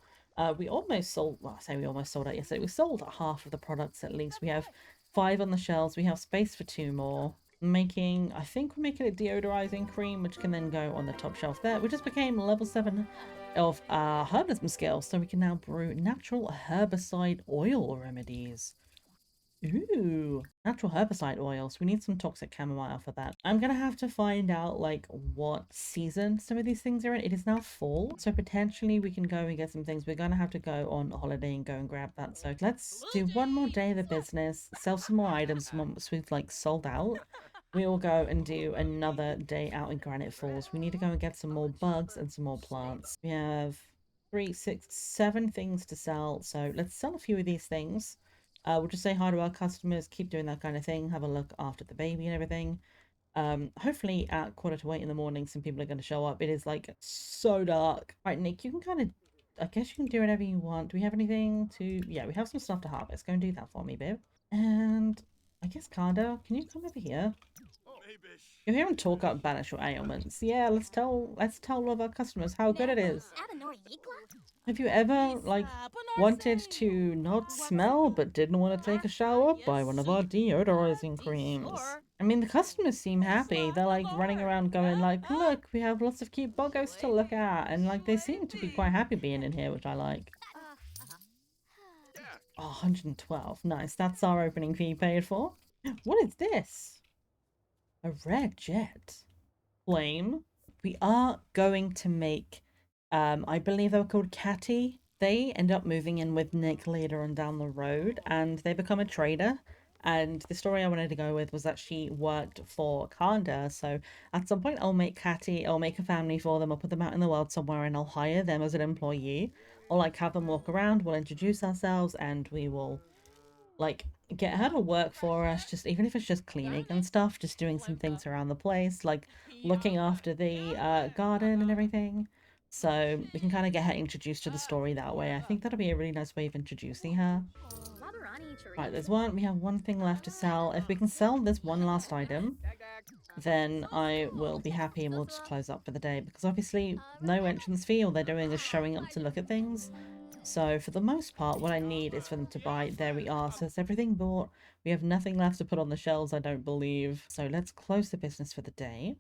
We almost sold, well, I say we almost sold out yesterday. We sold half of the products at least. We have 5 on the shelves. We have space for 2 more. I think we're making a deodorizing cream, which can then go on the top shelf there. We just became level 7 of our herbalism skill, so we can now brew natural herbicide oil remedies. Ooh, natural herbicide oils. We need some toxic chamomile for that. I'm gonna have to find out like what season some of these things are in. It is now fall, so potentially we can go and get some things. We're gonna have to go on holiday and go and grab that. So let's do one more day of the business, sell some more items once we've like sold out. We will go and do another day out in Granite Falls. We need to go and get some more bugs and some more plants. We have 3, 6, 7 things to sell. So let's sell a few of these things. We'll just say hi to our customers, keep doing that kind of thing, have a look after the baby and everything. Hopefully at 7:45 in the morning, some people are going to show up. It is like so dark. Right, Nick, you can kind of, I guess you can do whatever you want. Do we have anything to, yeah, we have some stuff to harvest. Go and do that for me, babe. And I guess Kanda, can you come over here? You're here and talk about Banished your ailments. Yeah, let's tell all of our customers how good it is. Have you ever, like, wanted to not smell but didn't want to take a shower? Buy one of our deodorizing creams. I mean, the customers seem happy. They're, like, running around going, like, look, we have lots of cute boggos to look at. And, like, they seem to be quite happy being in here, which I like. Oh, 112. Nice. That's our opening fee paid for. What is this? A red jet. Flame. We are going to make, I believe they were called Catty. They end up moving in with Nick later on down the road and they become a trader. And the story I wanted to go with was that she worked for Kanda. So at some point I'll make Catty, I'll make a family for them, I'll put them out in the world somewhere and I'll hire them as an employee. Or like have them walk around, we'll introduce ourselves and we will like get her to work for us, just even if it's just cleaning and stuff, just doing some things around the place, like looking after the garden and everything. So we can kind of get her introduced to the story that way. I think that'll be a really nice way of introducing her. Right, we have one thing left to sell. If we can sell this one last item, then I will be happy and we'll just close up for the day, because obviously no entrance fee, all they're doing is showing up to look at things. So for the most part, what I need is for them to buy. There we are. So it's everything bought. We have nothing left to put on the shelves, I don't believe. So let's close the business for the day.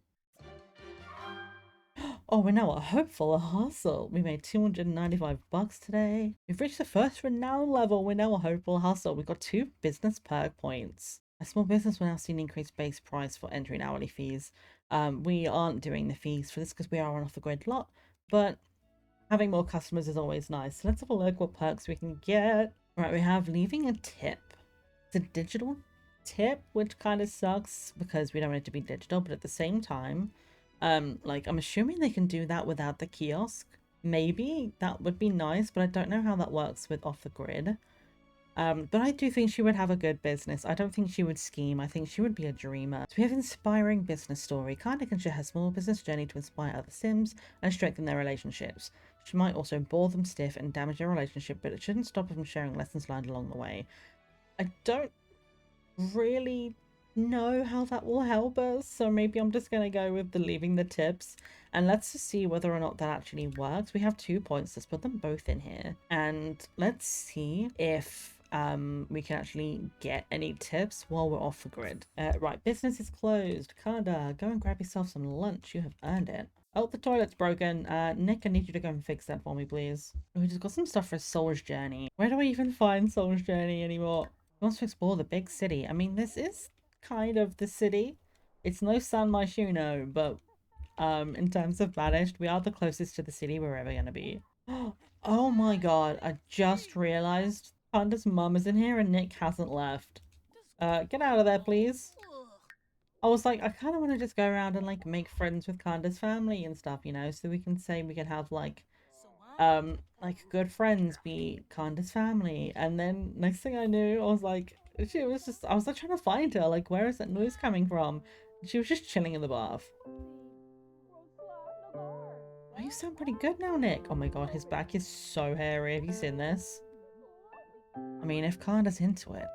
Oh, we're now a hopeful hustle. We made 295 bucks today. We've reached the first renown level. We're now a hopeful hustle. We've got 2 business perk points. A small business will now see an increased base price for entry and hourly fees. We aren't doing the fees for this because we are an off the grid lot, but having more customers is always nice. So let's have a look what perks we can get. Right, we have leaving a tip. It's a digital tip, which kind of sucks because we don't want it to be digital, but at the same time, like I'm assuming they can do that without the kiosk. Maybe that would be nice, but I don't know how that works with off the grid. But I do think she would have a good business. I don't think she would scheme. I think she would be a dreamer. So we have inspiring business story. Kanda can share her small business journey to inspire other Sims and strengthen their relationships. She might also bore them stiff and damage their relationship, but it shouldn't stop her from sharing lessons learned along the way. I don't really know how that will help us, so maybe I'm just gonna go with the leaving the tips, and let's just see whether or not that actually works. We have 2 points. Let's put them both in here, and let's see if we can actually get any tips while we're off the grid. Right, business is closed. Kanda, go and grab yourself some lunch. You have earned it. Oh, the toilet's broken. Nick, I need you to go and fix that for me, please. We just got some stuff for Soul's Journey. Where do I even find Soul's Journey anymore? He wants to explore the big city. I mean, this is kind of the city. It's no San Myshuno, but in terms of Banished, we are the closest to the city we're ever gonna be. Oh my god, I just realized Panda's mum is in here and Nick hasn't left. Get out of there, please. I was like, I kind of want to just go around and like make friends with Kanda's family and stuff, you know, so we can say we can have like good friends be Kanda's family. And then next thing I knew, I was like, I was like trying to find her, like, where is that noise coming from? She was just chilling in the bath. Oh, you sound pretty good now, Nick. Oh my god, his back is so hairy. Have you seen this? I mean, if Kanda's into it.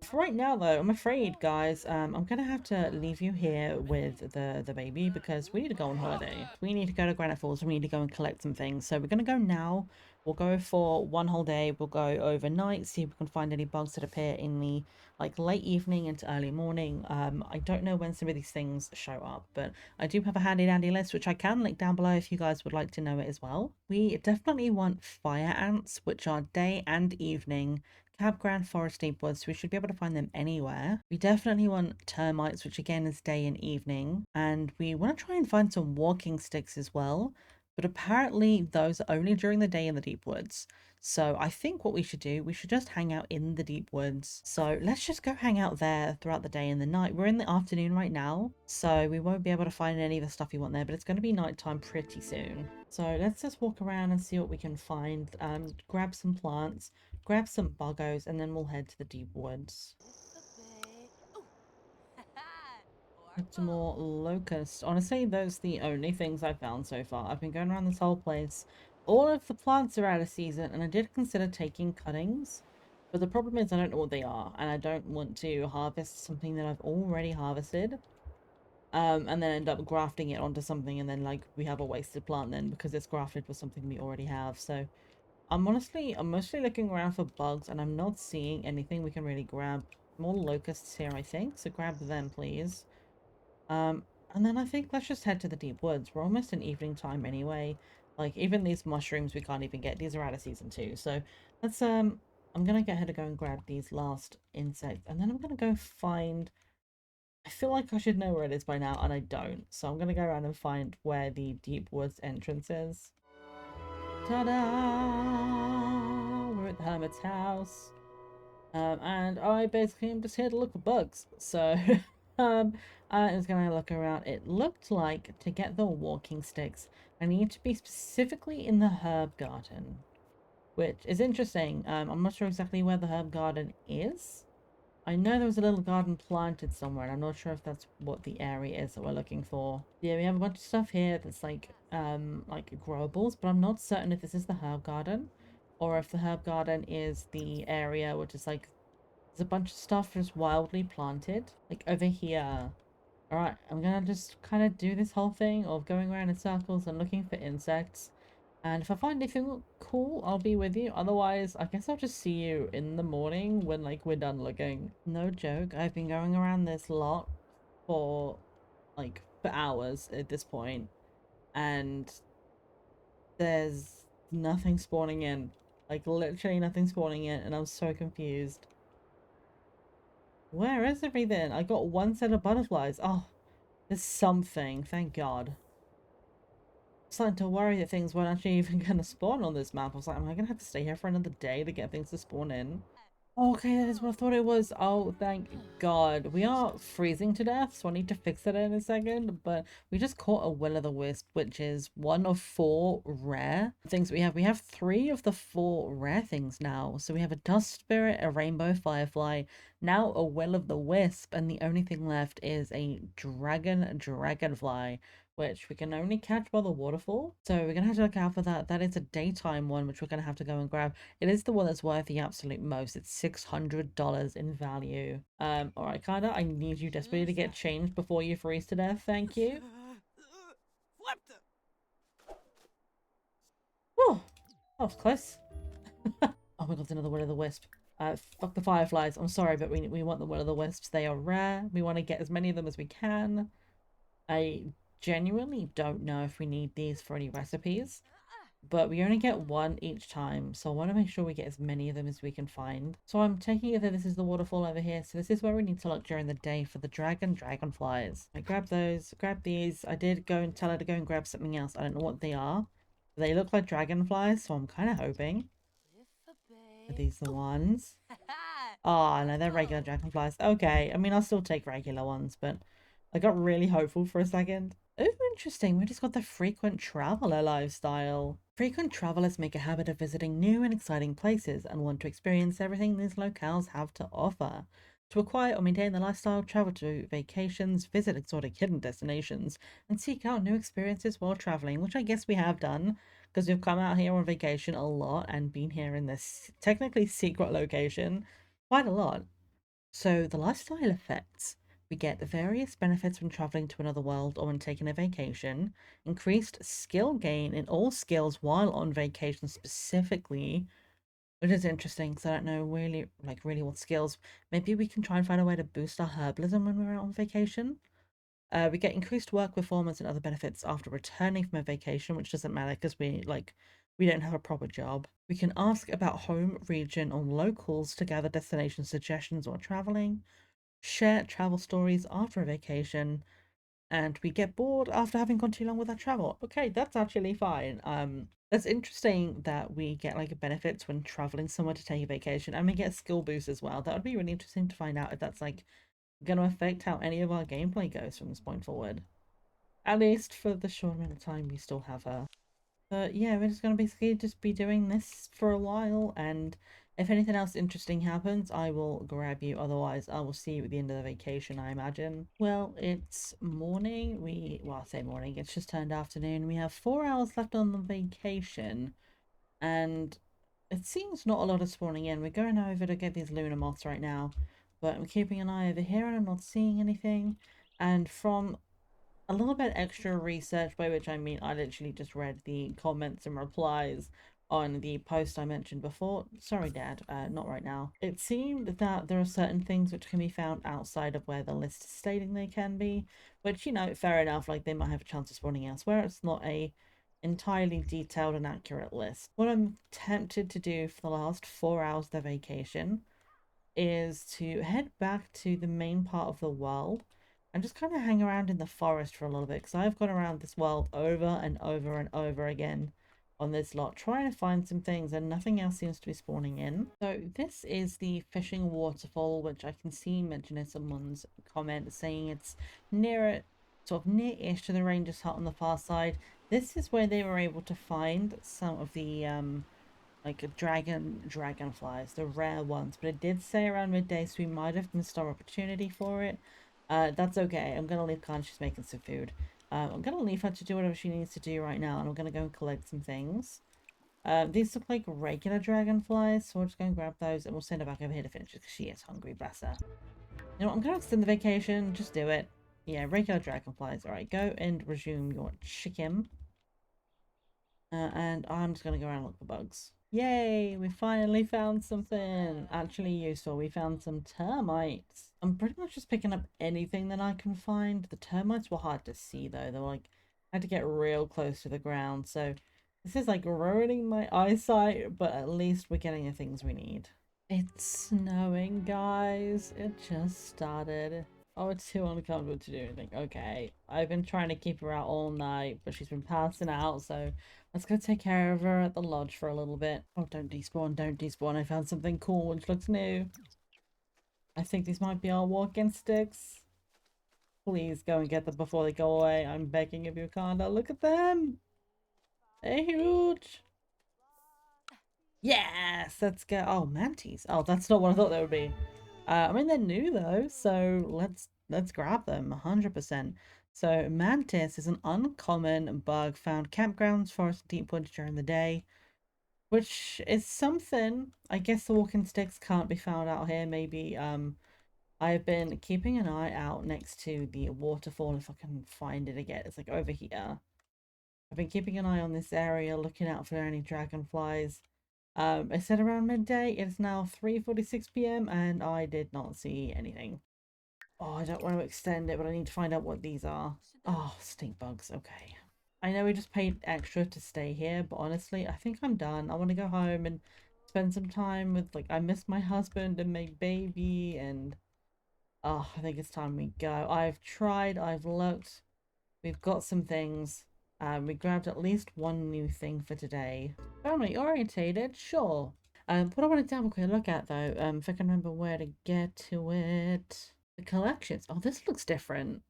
For right now, though, I'm afraid, guys, I'm gonna have to leave you here with the baby because we need to go on holiday. We need to go to Granite Falls. We need to go and collect some things. So we're gonna go now. We'll go for one whole day. We'll go overnight, see if we can find any bugs that appear in the like late evening into early morning. I don't know when some of these things show up, but I do have a handy dandy list which I can link down below if you guys would like to know it as well. We definitely want fire ants, which are day and evening. Cab Grand Forest Deep Woods, we should be able to find them anywhere. We definitely want termites, which again is day and evening. And we want to try and find some walking sticks as well. But apparently those are only during the day in the deep woods. So I think what we should do, we should just hang out in the deep woods. So let's just go hang out there throughout the day and the night. We're in the afternoon right now, so we won't be able to find any of the stuff we want there, but it's going to be nighttime pretty soon. So let's just walk around and see what we can find. Grab some plants, grab some buggos, and then we'll head to the deep woods. Some more locusts. Honestly, those are the only things I've found so far. I've been going around this whole place. All of the plants are out of season, and I did consider taking cuttings. But the problem is I don't know what they are, and I don't want to harvest something that I've already harvested. And then end up grafting it onto something, and then like we have a wasted plant then because it's grafted with something we already have. So I'm mostly looking around for bugs, and I'm not seeing anything we can really grab. More locusts here, I think. So grab them, please. And then I think let's just head to the deep woods. We're almost in evening time anyway. Like, even these mushrooms we can't even get. These are out of season 2. So let's, I'm gonna get her to go and grab these last insects. And then I'm gonna go find... I feel like I should know where it is by now, and I don't. So I'm gonna go around and find where the deep woods entrance is. Ta-da! We're at the hermit's house. And I basically am just here to look for bugs. So, I was gonna look around. It looked like to get the walking sticks, I need to be specifically in the herb garden, which is interesting. I'm not sure exactly where the herb garden is. I know there was a little garden planted somewhere, and I'm not sure if that's what the area is that we're looking for. Yeah, we have a bunch of stuff here that's like growables, but I'm not certain if this is the herb garden, or if the herb garden is the area which is like, there's a bunch of stuff just wildly planted. Like over here, Alright, I'm gonna just kind of do this whole thing of going around in circles and looking for insects. And if I find anything cool, I'll be with you. Otherwise, I guess I'll just see you in the morning when, like, we're done looking. No joke, I've been going around this lot for, like, for hours at this point. And there's nothing spawning in. Like, literally nothing spawning in, and I'm so confused. Where is everything? I got one set of butterflies. Oh, there's something, thank God. Starting to worry that things weren't actually even going to spawn on this map. I was like, am I going to have to stay here for another day to get things to spawn in? Okay, that is what I thought it was. Oh, thank God. We are freezing to death, so I need to fix that in a second. But we just caught a will-o'-the-wisp, which is one of 4 rare things we have. We have 3 of the 4 rare things now. So we have a dust spirit, a rainbow firefly, now a will-o'-the-wisp, and the only thing left is a dragonfly, which we can only catch by the waterfall. So we're gonna have to look out for that. That is a daytime one, which we're gonna have to go and grab. It is the one that's worth the absolute most. It's $600 in value. All right, Kanda, I need you desperately to get changed before you freeze to death. Thank you. Oh, that was close. Oh my god, another will-o'-the-wisp. Fuck the fireflies. I'm sorry, but we want the will-o'-the-wisps. They are rare. We want to get as many of them as we can. I genuinely don't know if we need these for any recipes, but we only get one each time, so I want to make sure we get as many of them as we can find. So I'm taking it that this is the waterfall over here, so this is where we need to look during the day for the dragonflies. I grabbed those, grabbed these. I did go and tell her to go and grab something else. I don't know what they are. They look like dragonflies, so I'm kind of hoping. Are these the ones? Oh, no, they're regular dragonflies. Okay, I mean, I'll still take regular ones, but I got really hopeful for a second. Oh, interesting. We just got the frequent traveler lifestyle. Frequent travelers make a habit of visiting new and exciting places and want to experience everything these locales have to offer. To acquire or maintain the lifestyle, travel to vacations, visit exotic hidden destinations, and seek out new experiences while traveling, which I guess we have done because we've come out here on vacation a lot and been here in this technically secret location quite a lot. So the lifestyle effects. We get the various benefits when traveling to another world or when taking a vacation, increased skill gain in all skills while on vacation specifically, which is interesting because I don't know really what skills. Maybe we can try and find a way to boost our herbalism when we're out on vacation. We get increased work performance and other benefits after returning from a vacation, which doesn't matter because we don't have a proper job. We can ask about home, region, or locals to gather destination suggestions while traveling, share travel stories after a vacation, and we get bored after having gone too long with our travel. Okay, that's actually fine. That's interesting that we get like benefits when traveling somewhere to take a vacation, and we get skill boosts as well. That would be really interesting to find out if that's like going to affect how any of our gameplay goes from this point forward. At least for the short amount of time we still have her. But yeah, we're just going to basically just be doing this for a while, and if anything else interesting happens, I will grab you. Otherwise, I will see you at the end of the vacation, I imagine. Well, it's morning. Well, I say morning, it's just turned afternoon. We have 4 hours left on the vacation, and it seems not a lot of spawning in. We're going over to get these lunar moths right now, but I'm keeping an eye over here and I'm not seeing anything. And from a little bit extra research, by which I mean I literally just read the comments and replies on the post I mentioned before. Sorry, Dad, not right now. It seemed that there are certain things which can be found outside of where the list is stating they can be, which, you know, fair enough, like they might have a chance of spawning elsewhere. It's not a entirely detailed and accurate list. What I'm tempted to do for the last 4 hours of the vacation is to head back to the main part of the world and just kind of hang around in the forest for a little bit because I've gone around this world over and over and over again on this lot trying to find some things and nothing else seems to be spawning in. So this is the fishing waterfall, which I can see mentioned in someone's comment saying it's near sort of near-ish to the ranger's hut on the far side. This is where they were able to find some of the like a dragonflies, the rare ones, but it did say around midday, so we might have missed our opportunity for it. That's okay. I'm gonna leave Khan, she's making some food. I'm gonna leave her to do whatever she needs to do right now, and I'm gonna go and collect some things. These look like regular dragonflies, so we'll just go and grab those, and we'll send her back over here to finish it, because she is hungry, bless her. You know what, I'm gonna extend the vacation, just do it. Yeah, regular dragonflies. Alright, go and resume your chicken. And I'm just gonna go around and look for bugs. Yay! We finally found something actually useful. We found some termites. I'm pretty much just picking up anything that I can find. The termites were hard to see though. They're like, I had to get real close to the ground. So this is like ruining my eyesight, but at least we're getting the things we need. It's snowing, guys. It just started. Oh, it's too uncomfortable to do anything. Okay. I've been trying to keep her out all night, but she's been passing out, so let's go take care of her at the lodge for a little bit. Oh, don't despawn, don't despawn. I found something cool which looks new. I think these might be our walking sticks. Please go and get them before they go away. I'm begging of you, Kanda. Look at them! They're huge! Yes! Let's go. Oh, mantis. Oh, that's not what I thought they would be. I mean, they're new though, so let's grab them 100%. So mantis is an uncommon bug found campgrounds, forests, deep woods during the day, which is something. I guess the walking sticks can't be found out here. Maybe I've been keeping an eye out next to the waterfall if I can find it again. It's like over here. I've been keeping an eye on this area, looking out for any dragonflies. I said around midday. It's now 3:46 p.m. and I did not see anything. Oh, I don't want to extend it, but I need to find out what these are. Oh, stink bugs. Okay. I know we just paid extra to stay here, but honestly, I think I'm done. I want to go home and spend some time with, like, I miss my husband and my baby, and oh, I think it's time we go. I've tried, I've looked, we've got some things. We grabbed at least one new thing for today. Family orientated, sure. What I wanted to have a quick look at though, if I can remember where to get to it. The collections. Oh, this looks different.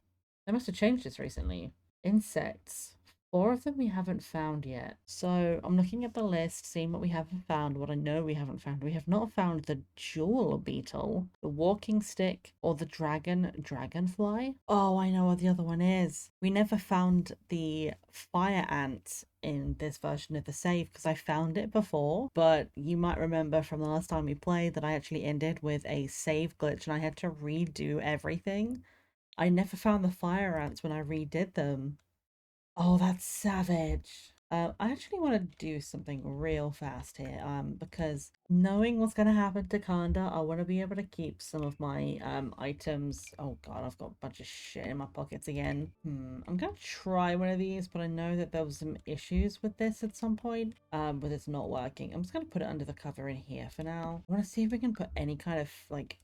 They must have changed this recently. Insects. Four of them we haven't found yet. So I'm looking at the list, seeing what we haven't found, what I know we haven't found. We have not found the jewel beetle, the walking stick, or the dragonfly. Oh, I know what the other one is. We never found the fire ant in this version of the save because I found it before, but you might remember from the last time we played that I actually ended with a save glitch and I had to redo everything. I never found the fire ants when I redid them. Oh, that's savage. I actually want to do something real fast here, because knowing what's going to happen to Kanda, I want to be able to keep some of my items. Oh God, I've got a bunch of shit in my pockets again. I'm gonna try one of these, but I know that there was some issues with this at some point, but it's not working. I'm just gonna put it under the cover in here for now. I want to see if we can put any kind of like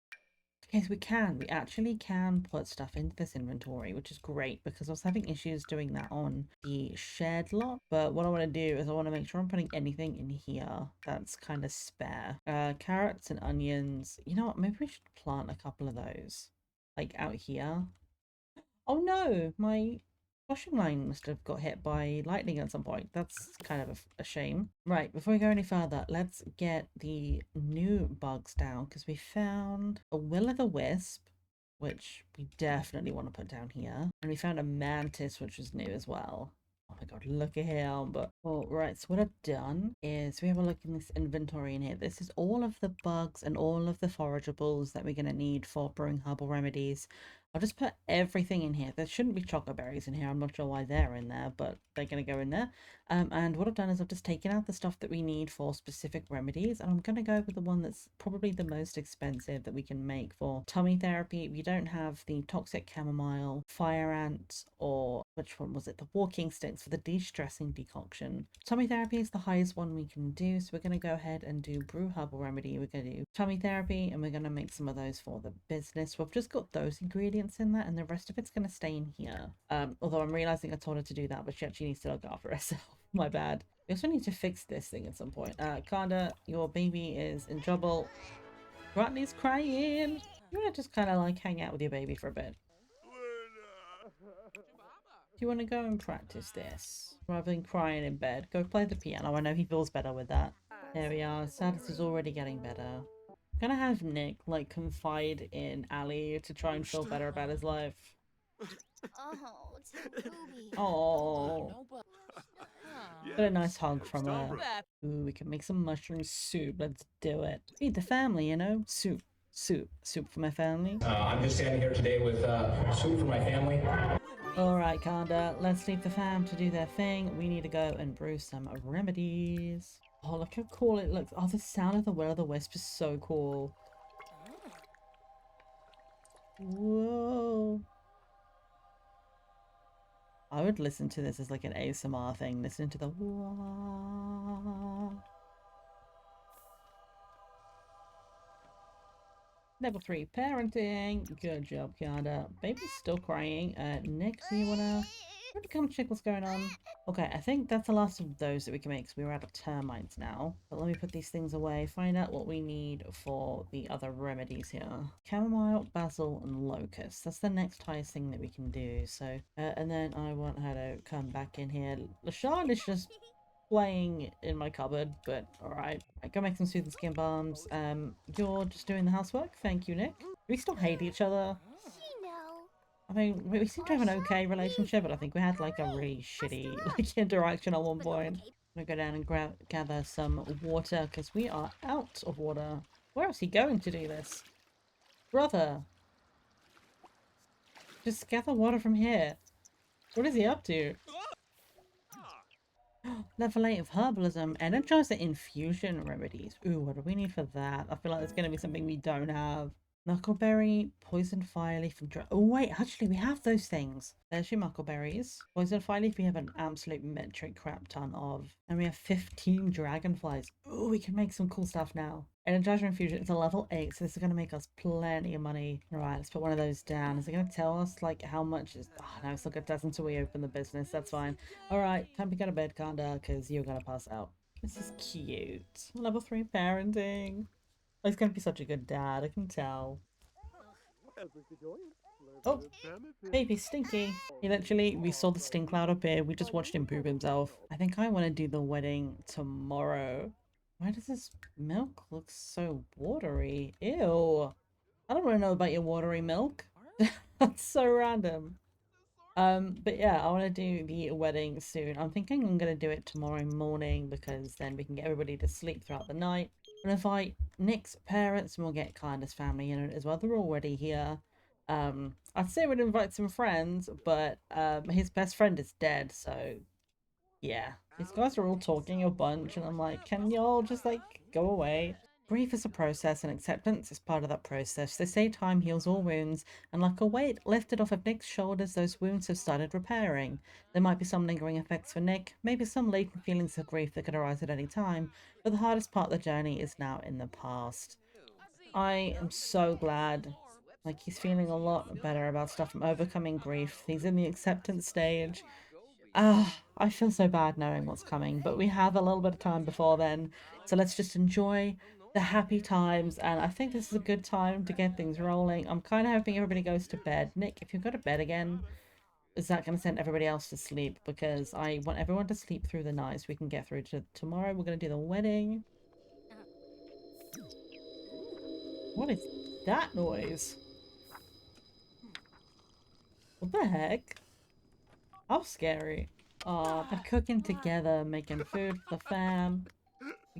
yes, we can. We actually can put stuff into this inventory, which is great because I was having issues doing that on the shared lot. But what I want to do is I want to make sure I'm putting anything in here that's kind of spare. Carrots and onions. You know what? Maybe we should plant a couple of those, like out here. Oh no, my washing line must have got hit by lightning at some point. That's kind of a shame. Right, before we go any further, let's get the new bugs down because we found a will-o'-the-wisp, which we definitely want to put down here. And we found a mantis, which was new as well. Oh my god, look at him. But all right, so what I've done is we have a look in this inventory in here. This is all of the bugs and all of the forageables that we're going to need for brewing herbal remedies. I'll just put everything in here. There shouldn't be chocolate berries in here. I'm not sure why they're in there, but they're going to go in there. And what I've done is I've just taken out the stuff that we need for specific remedies, and I'm going to go with the one that's probably the most expensive that we can make for tummy therapy. If you don't have the toxic chamomile, fire ant, or which one was it? The walking sticks for the de-stressing decoction. Tummy therapy is the highest one we can do, so we're going to go ahead and do brew herbal remedy. We're going to do tummy therapy, and we're going to make some of those for the business. So I've just got those ingredients in there, and the rest of it's going to stay in here. Although I'm realizing I told her to do that, but she actually needs to look after herself. My bad. We also need to fix this thing at some point. Kanda, your baby is in trouble. Rodney's crying. You want to just kind of like hang out with your baby for a bit. Do you want to go and practice this rather than crying in bed? Go play the piano. I know he feels better with that. There we are. Status is already getting better. I'm gonna have Nick like confide in Ali to try and feel better about his life. Oh, get a nice hug from her. Ooh, we can make some mushroom soup. Let's do it. Feed the family, you know? Soup. Soup for my family. I'm just standing here today with soup for my family. Alright, Kanda, let's leave the fam to do their thing. We need to go and brew some remedies. Oh, look how cool it looks. Oh, the sound of the will-o'-the-wisp is so cool. Whoa. I would listen to this as like an ASMR thing. Listen to the wah. Level 3 parenting. Good job, Kanda. Baby's still crying. Nick, do you wanna come check what's going on? Okay, I think that's the last of those that we can make because we're out of termites now. But let me put these things away, find out what we need for the other remedies here. Chamomile, basil, and locust. That's the next highest thing that we can do. So, and then I want her to come back in here. LaShawn is just playing in my cupboard, but alright. I go make some soothing skin balms. You're just doing the housework. Thank you, Nick. We still hate each other. I mean, we seem to have an okay relationship, but I think we had like a really shitty like interaction at one point. I'm gonna go down and gather some water because we are out of water. Where is he going to do this? Brother, just gather water from here. What is he up to? Level 8 of herbalism. Energizer infusion remedies. Ooh, what do we need for that? I feel like it's going to be something we don't have. Knuckleberry, poison fireleaf, and oh wait, actually we have those things. There's your muckleberries. Poison fireleaf we have an absolute metric crap ton of. And we have 15 dragonflies. Ooh, we can make some cool stuff now. Energizer infusion is a level 8, so this is going to make us plenty of money. Alright, let's put one of those down. Is it going to tell us like how much is... Oh no, it's not going to tell us until we open the business. That's fine. Alright, time to go to bed, Kanda, because you're going to pass out. This is cute. Level 3 parenting. Oh, he's gonna be such a good dad, I can tell. Oh, baby Stinky. He literally, we saw the stink cloud appear, we just watched him poop himself. I think I want to do the wedding tomorrow. Why does this milk look so watery? Ew. I don't want to know about your watery milk. That's so random. But yeah, I want to do the wedding soon. I'm thinking I'm going to do it tomorrow morning because then we can get everybody to sleep throughout the night. I'm going to invite Nick's parents and we'll get Kanda's family in it as well. They're already here. I'd say we'd invite some friends, but his best friend is dead, so yeah. These guys are all talking a bunch and I'm like, can y'all just like go away? Grief is a process and acceptance is part of that process. They say time heals all wounds, and like a weight lifted off of Nick's shoulders, those wounds have started repairing. There might be some lingering effects for Nick, maybe some latent feelings of grief that could arise at any time, but the hardest part of the journey is now in the past. I am so glad. Like, he's feeling a lot better about stuff from overcoming grief. He's in the acceptance stage. Ah, I feel so bad knowing what's coming, but we have a little bit of time before then, so let's just enjoy the happy times, and I think this is a good time to get things rolling. I'm kind of hoping everybody goes to bed. Nick, if you go to bed again, is that going to send everybody else to sleep? Because I want everyone to sleep through the night so we can get through to tomorrow. We're going to do the wedding. What is that noise? What the heck? How scary. Oh, they're cooking together, making food for the fam.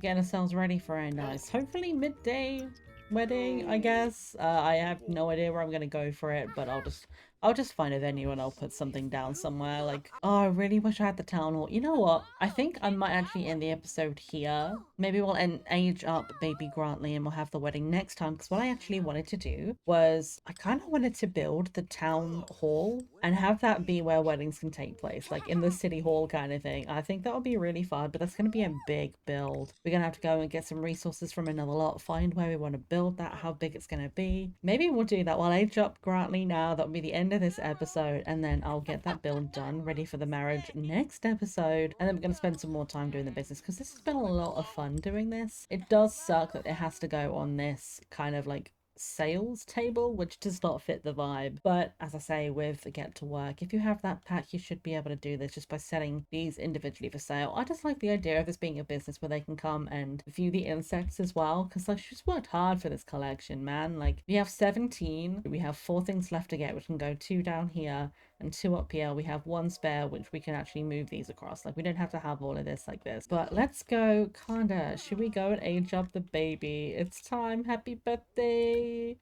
Getting ourselves ready for a nice, hopefully midday wedding, I guess. I have no idea where I'm gonna go for it, but I'll just find a venue and I'll put something down somewhere. Like, oh, I really wish I had the town hall. You know what? I think I might actually end the episode here. Maybe we'll age up baby Grantley and we'll have the wedding next time. Because what I actually wanted to do was I kind of wanted to build the town hall and have that be where weddings can take place, like in the city hall kind of thing. I think that would be really fun, but that's going to be a big build. We're going to have to go and get some resources from another lot, find where we want to build that, how big it's going to be. Maybe we'll do that. We'll age up Grantley now. That'll be the end of this episode, and then I'll get that build done, ready for the marriage next episode, and then we're going to spend some more time doing the business because this has been a lot of fun doing this. It does suck that it has to go on this kind of like sales table, which does not fit the vibe, but as I say, with Get to Work, if you have that pack, you should be able to do this just by setting these individually for sale. I just like the idea of this being a business where they can come and view the insects as well, because like she's worked hard for this collection, man. Like, we have 17, we have 4 things left to get. We can go 2 down here, and 2 up here. We have 1 spare, which we can actually move these across. Like, we don't have to have all of this like this. But let's go, Kanda. Should we go and age up the baby? It's time. Happy birthday.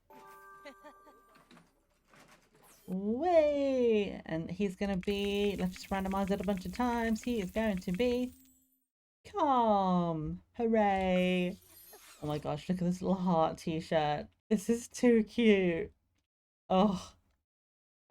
Way. And he's going to be, let's just randomize it a bunch of times. He is going to be calm. Hooray. Oh my gosh, look at this little heart t-shirt. This is too cute. Oh.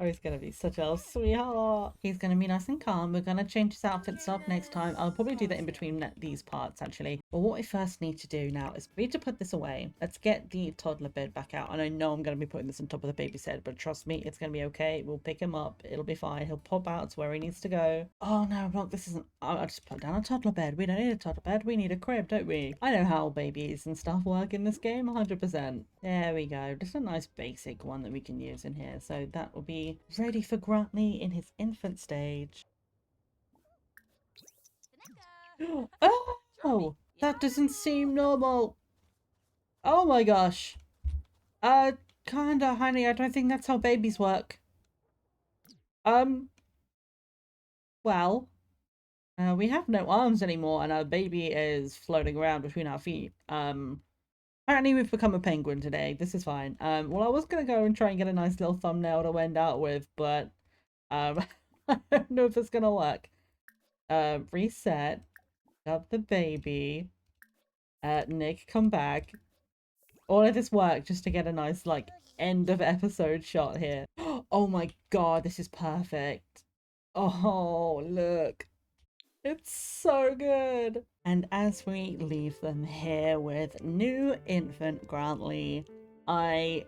Oh, he's gonna be such a sweetheart. He's gonna be nice and calm. We're gonna change his outfits up next time. I'll probably do that in between these parts, actually. But what we first need to do now is for me to put this away. Let's get the toddler bed back out. And I know I'm gonna be putting this on top of the baby's head, but trust me, it's gonna be okay. We'll pick him up. It'll be fine. He'll pop out to where he needs to go. Oh no, look, this isn't. I just put down a toddler bed. We don't need a toddler bed. We need a crib, don't we? I know how babies and stuff work in this game, 100%. There we go. Just a nice basic one that we can use in here. So that will be ready for Grantley in his infant stage. Oh, that doesn't seem normal. Oh my gosh. Kinda, honey, I don't think that's how babies work. Well, we have no arms anymore and our baby is floating around between our feet. Apparently we've become a penguin today. This is fine. Well, I was gonna go and try and get a nice little thumbnail to end out with, but I don't know if it's gonna work. Reset. Up the baby. Nick, come back. All of this work just to get a nice, like, end of episode shot here. Oh my god, this is perfect. Oh, look. It's so good. And as we leave them here with new infant Grantley, I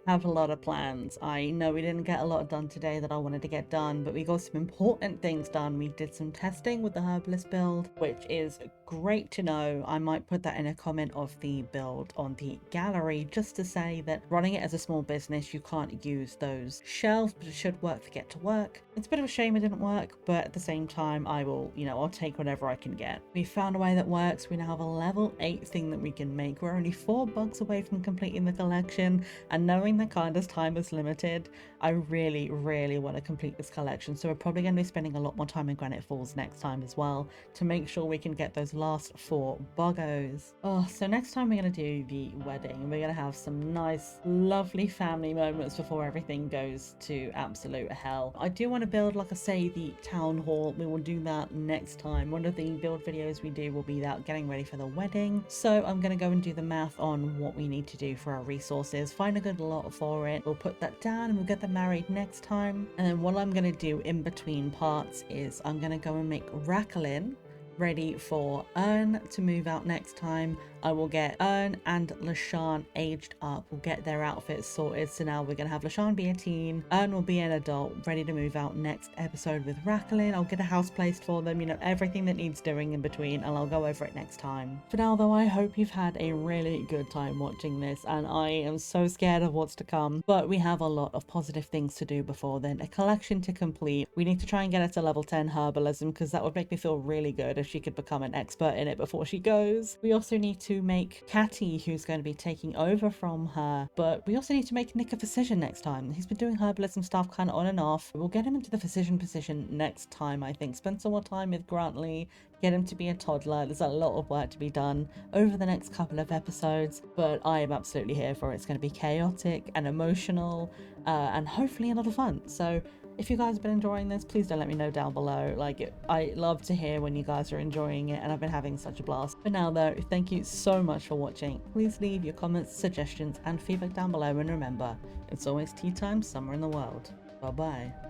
have a lot of plans. I know we didn't get a lot done today that I wanted to get done, but we got some important things done. We did some testing with the Herbalist build, which is great to know. I might put that in a comment of the build on the gallery just to say that running it as a small business, you can't use those shelves, but it should work for get to work. It's a bit of a shame it didn't work, but at the same time, I will, I'll take whatever I can get. We found a way that works. We now have a level 8 thing that we can make. We're only 4 bugs away from completing the collection, and knowing that Kanda's time is limited, I really, really want to complete this collection. So we're probably going to be spending a lot more time in Granite Falls next time as well to make sure we can get those last 4 buggos. Oh, so next time we're going to do the wedding. We're going to have some nice, lovely family moments before everything goes to absolute hell. I do want to build, like I say, the town hall. We will do that next time. One of the build videos we do will be that getting ready for the wedding. So I'm going to go and do the math on what we need to do for our resources, find a good lot for it. We'll put that down and we'll get them married next time. And then what I'm going to do in between parts is I'm going to go and make Rakalin ready for Ern to move out next time. I will get Ern and Lashawn aged up. We'll get their outfits sorted. So now we're going to have Lashawn be a teen. Ern will be an adult, ready to move out next episode with Rakalin. I'll get a house placed for them, everything that needs doing in between, and I'll go over it next time. For now, though, I hope you've had a really good time watching this, and I am so scared of what's to come. But we have a lot of positive things to do before then. A collection to complete. We need to try and get her to level 10 herbalism, because that would make me feel really good if she could become an expert in it before she goes. We also need to make Catty, who's going to be taking over from her, but we also need to make Nick a physician next time. He's been doing herbalism stuff kind of on and off. We'll get him into the physician position next time, I think. Spend some more time with Grantley, get him to be a toddler. There's a lot of work to be done over the next couple of episodes, but I am absolutely here for it. It's going to be chaotic and emotional, and hopefully a lot of fun. So if you guys have been enjoying this, please do let me know down below. I love to hear when you guys are enjoying it, and I've been having such a blast. For now though, thank you so much for watching. Please leave your comments, suggestions, and feedback down below, and remember, it's always tea time somewhere in the world. Bye bye.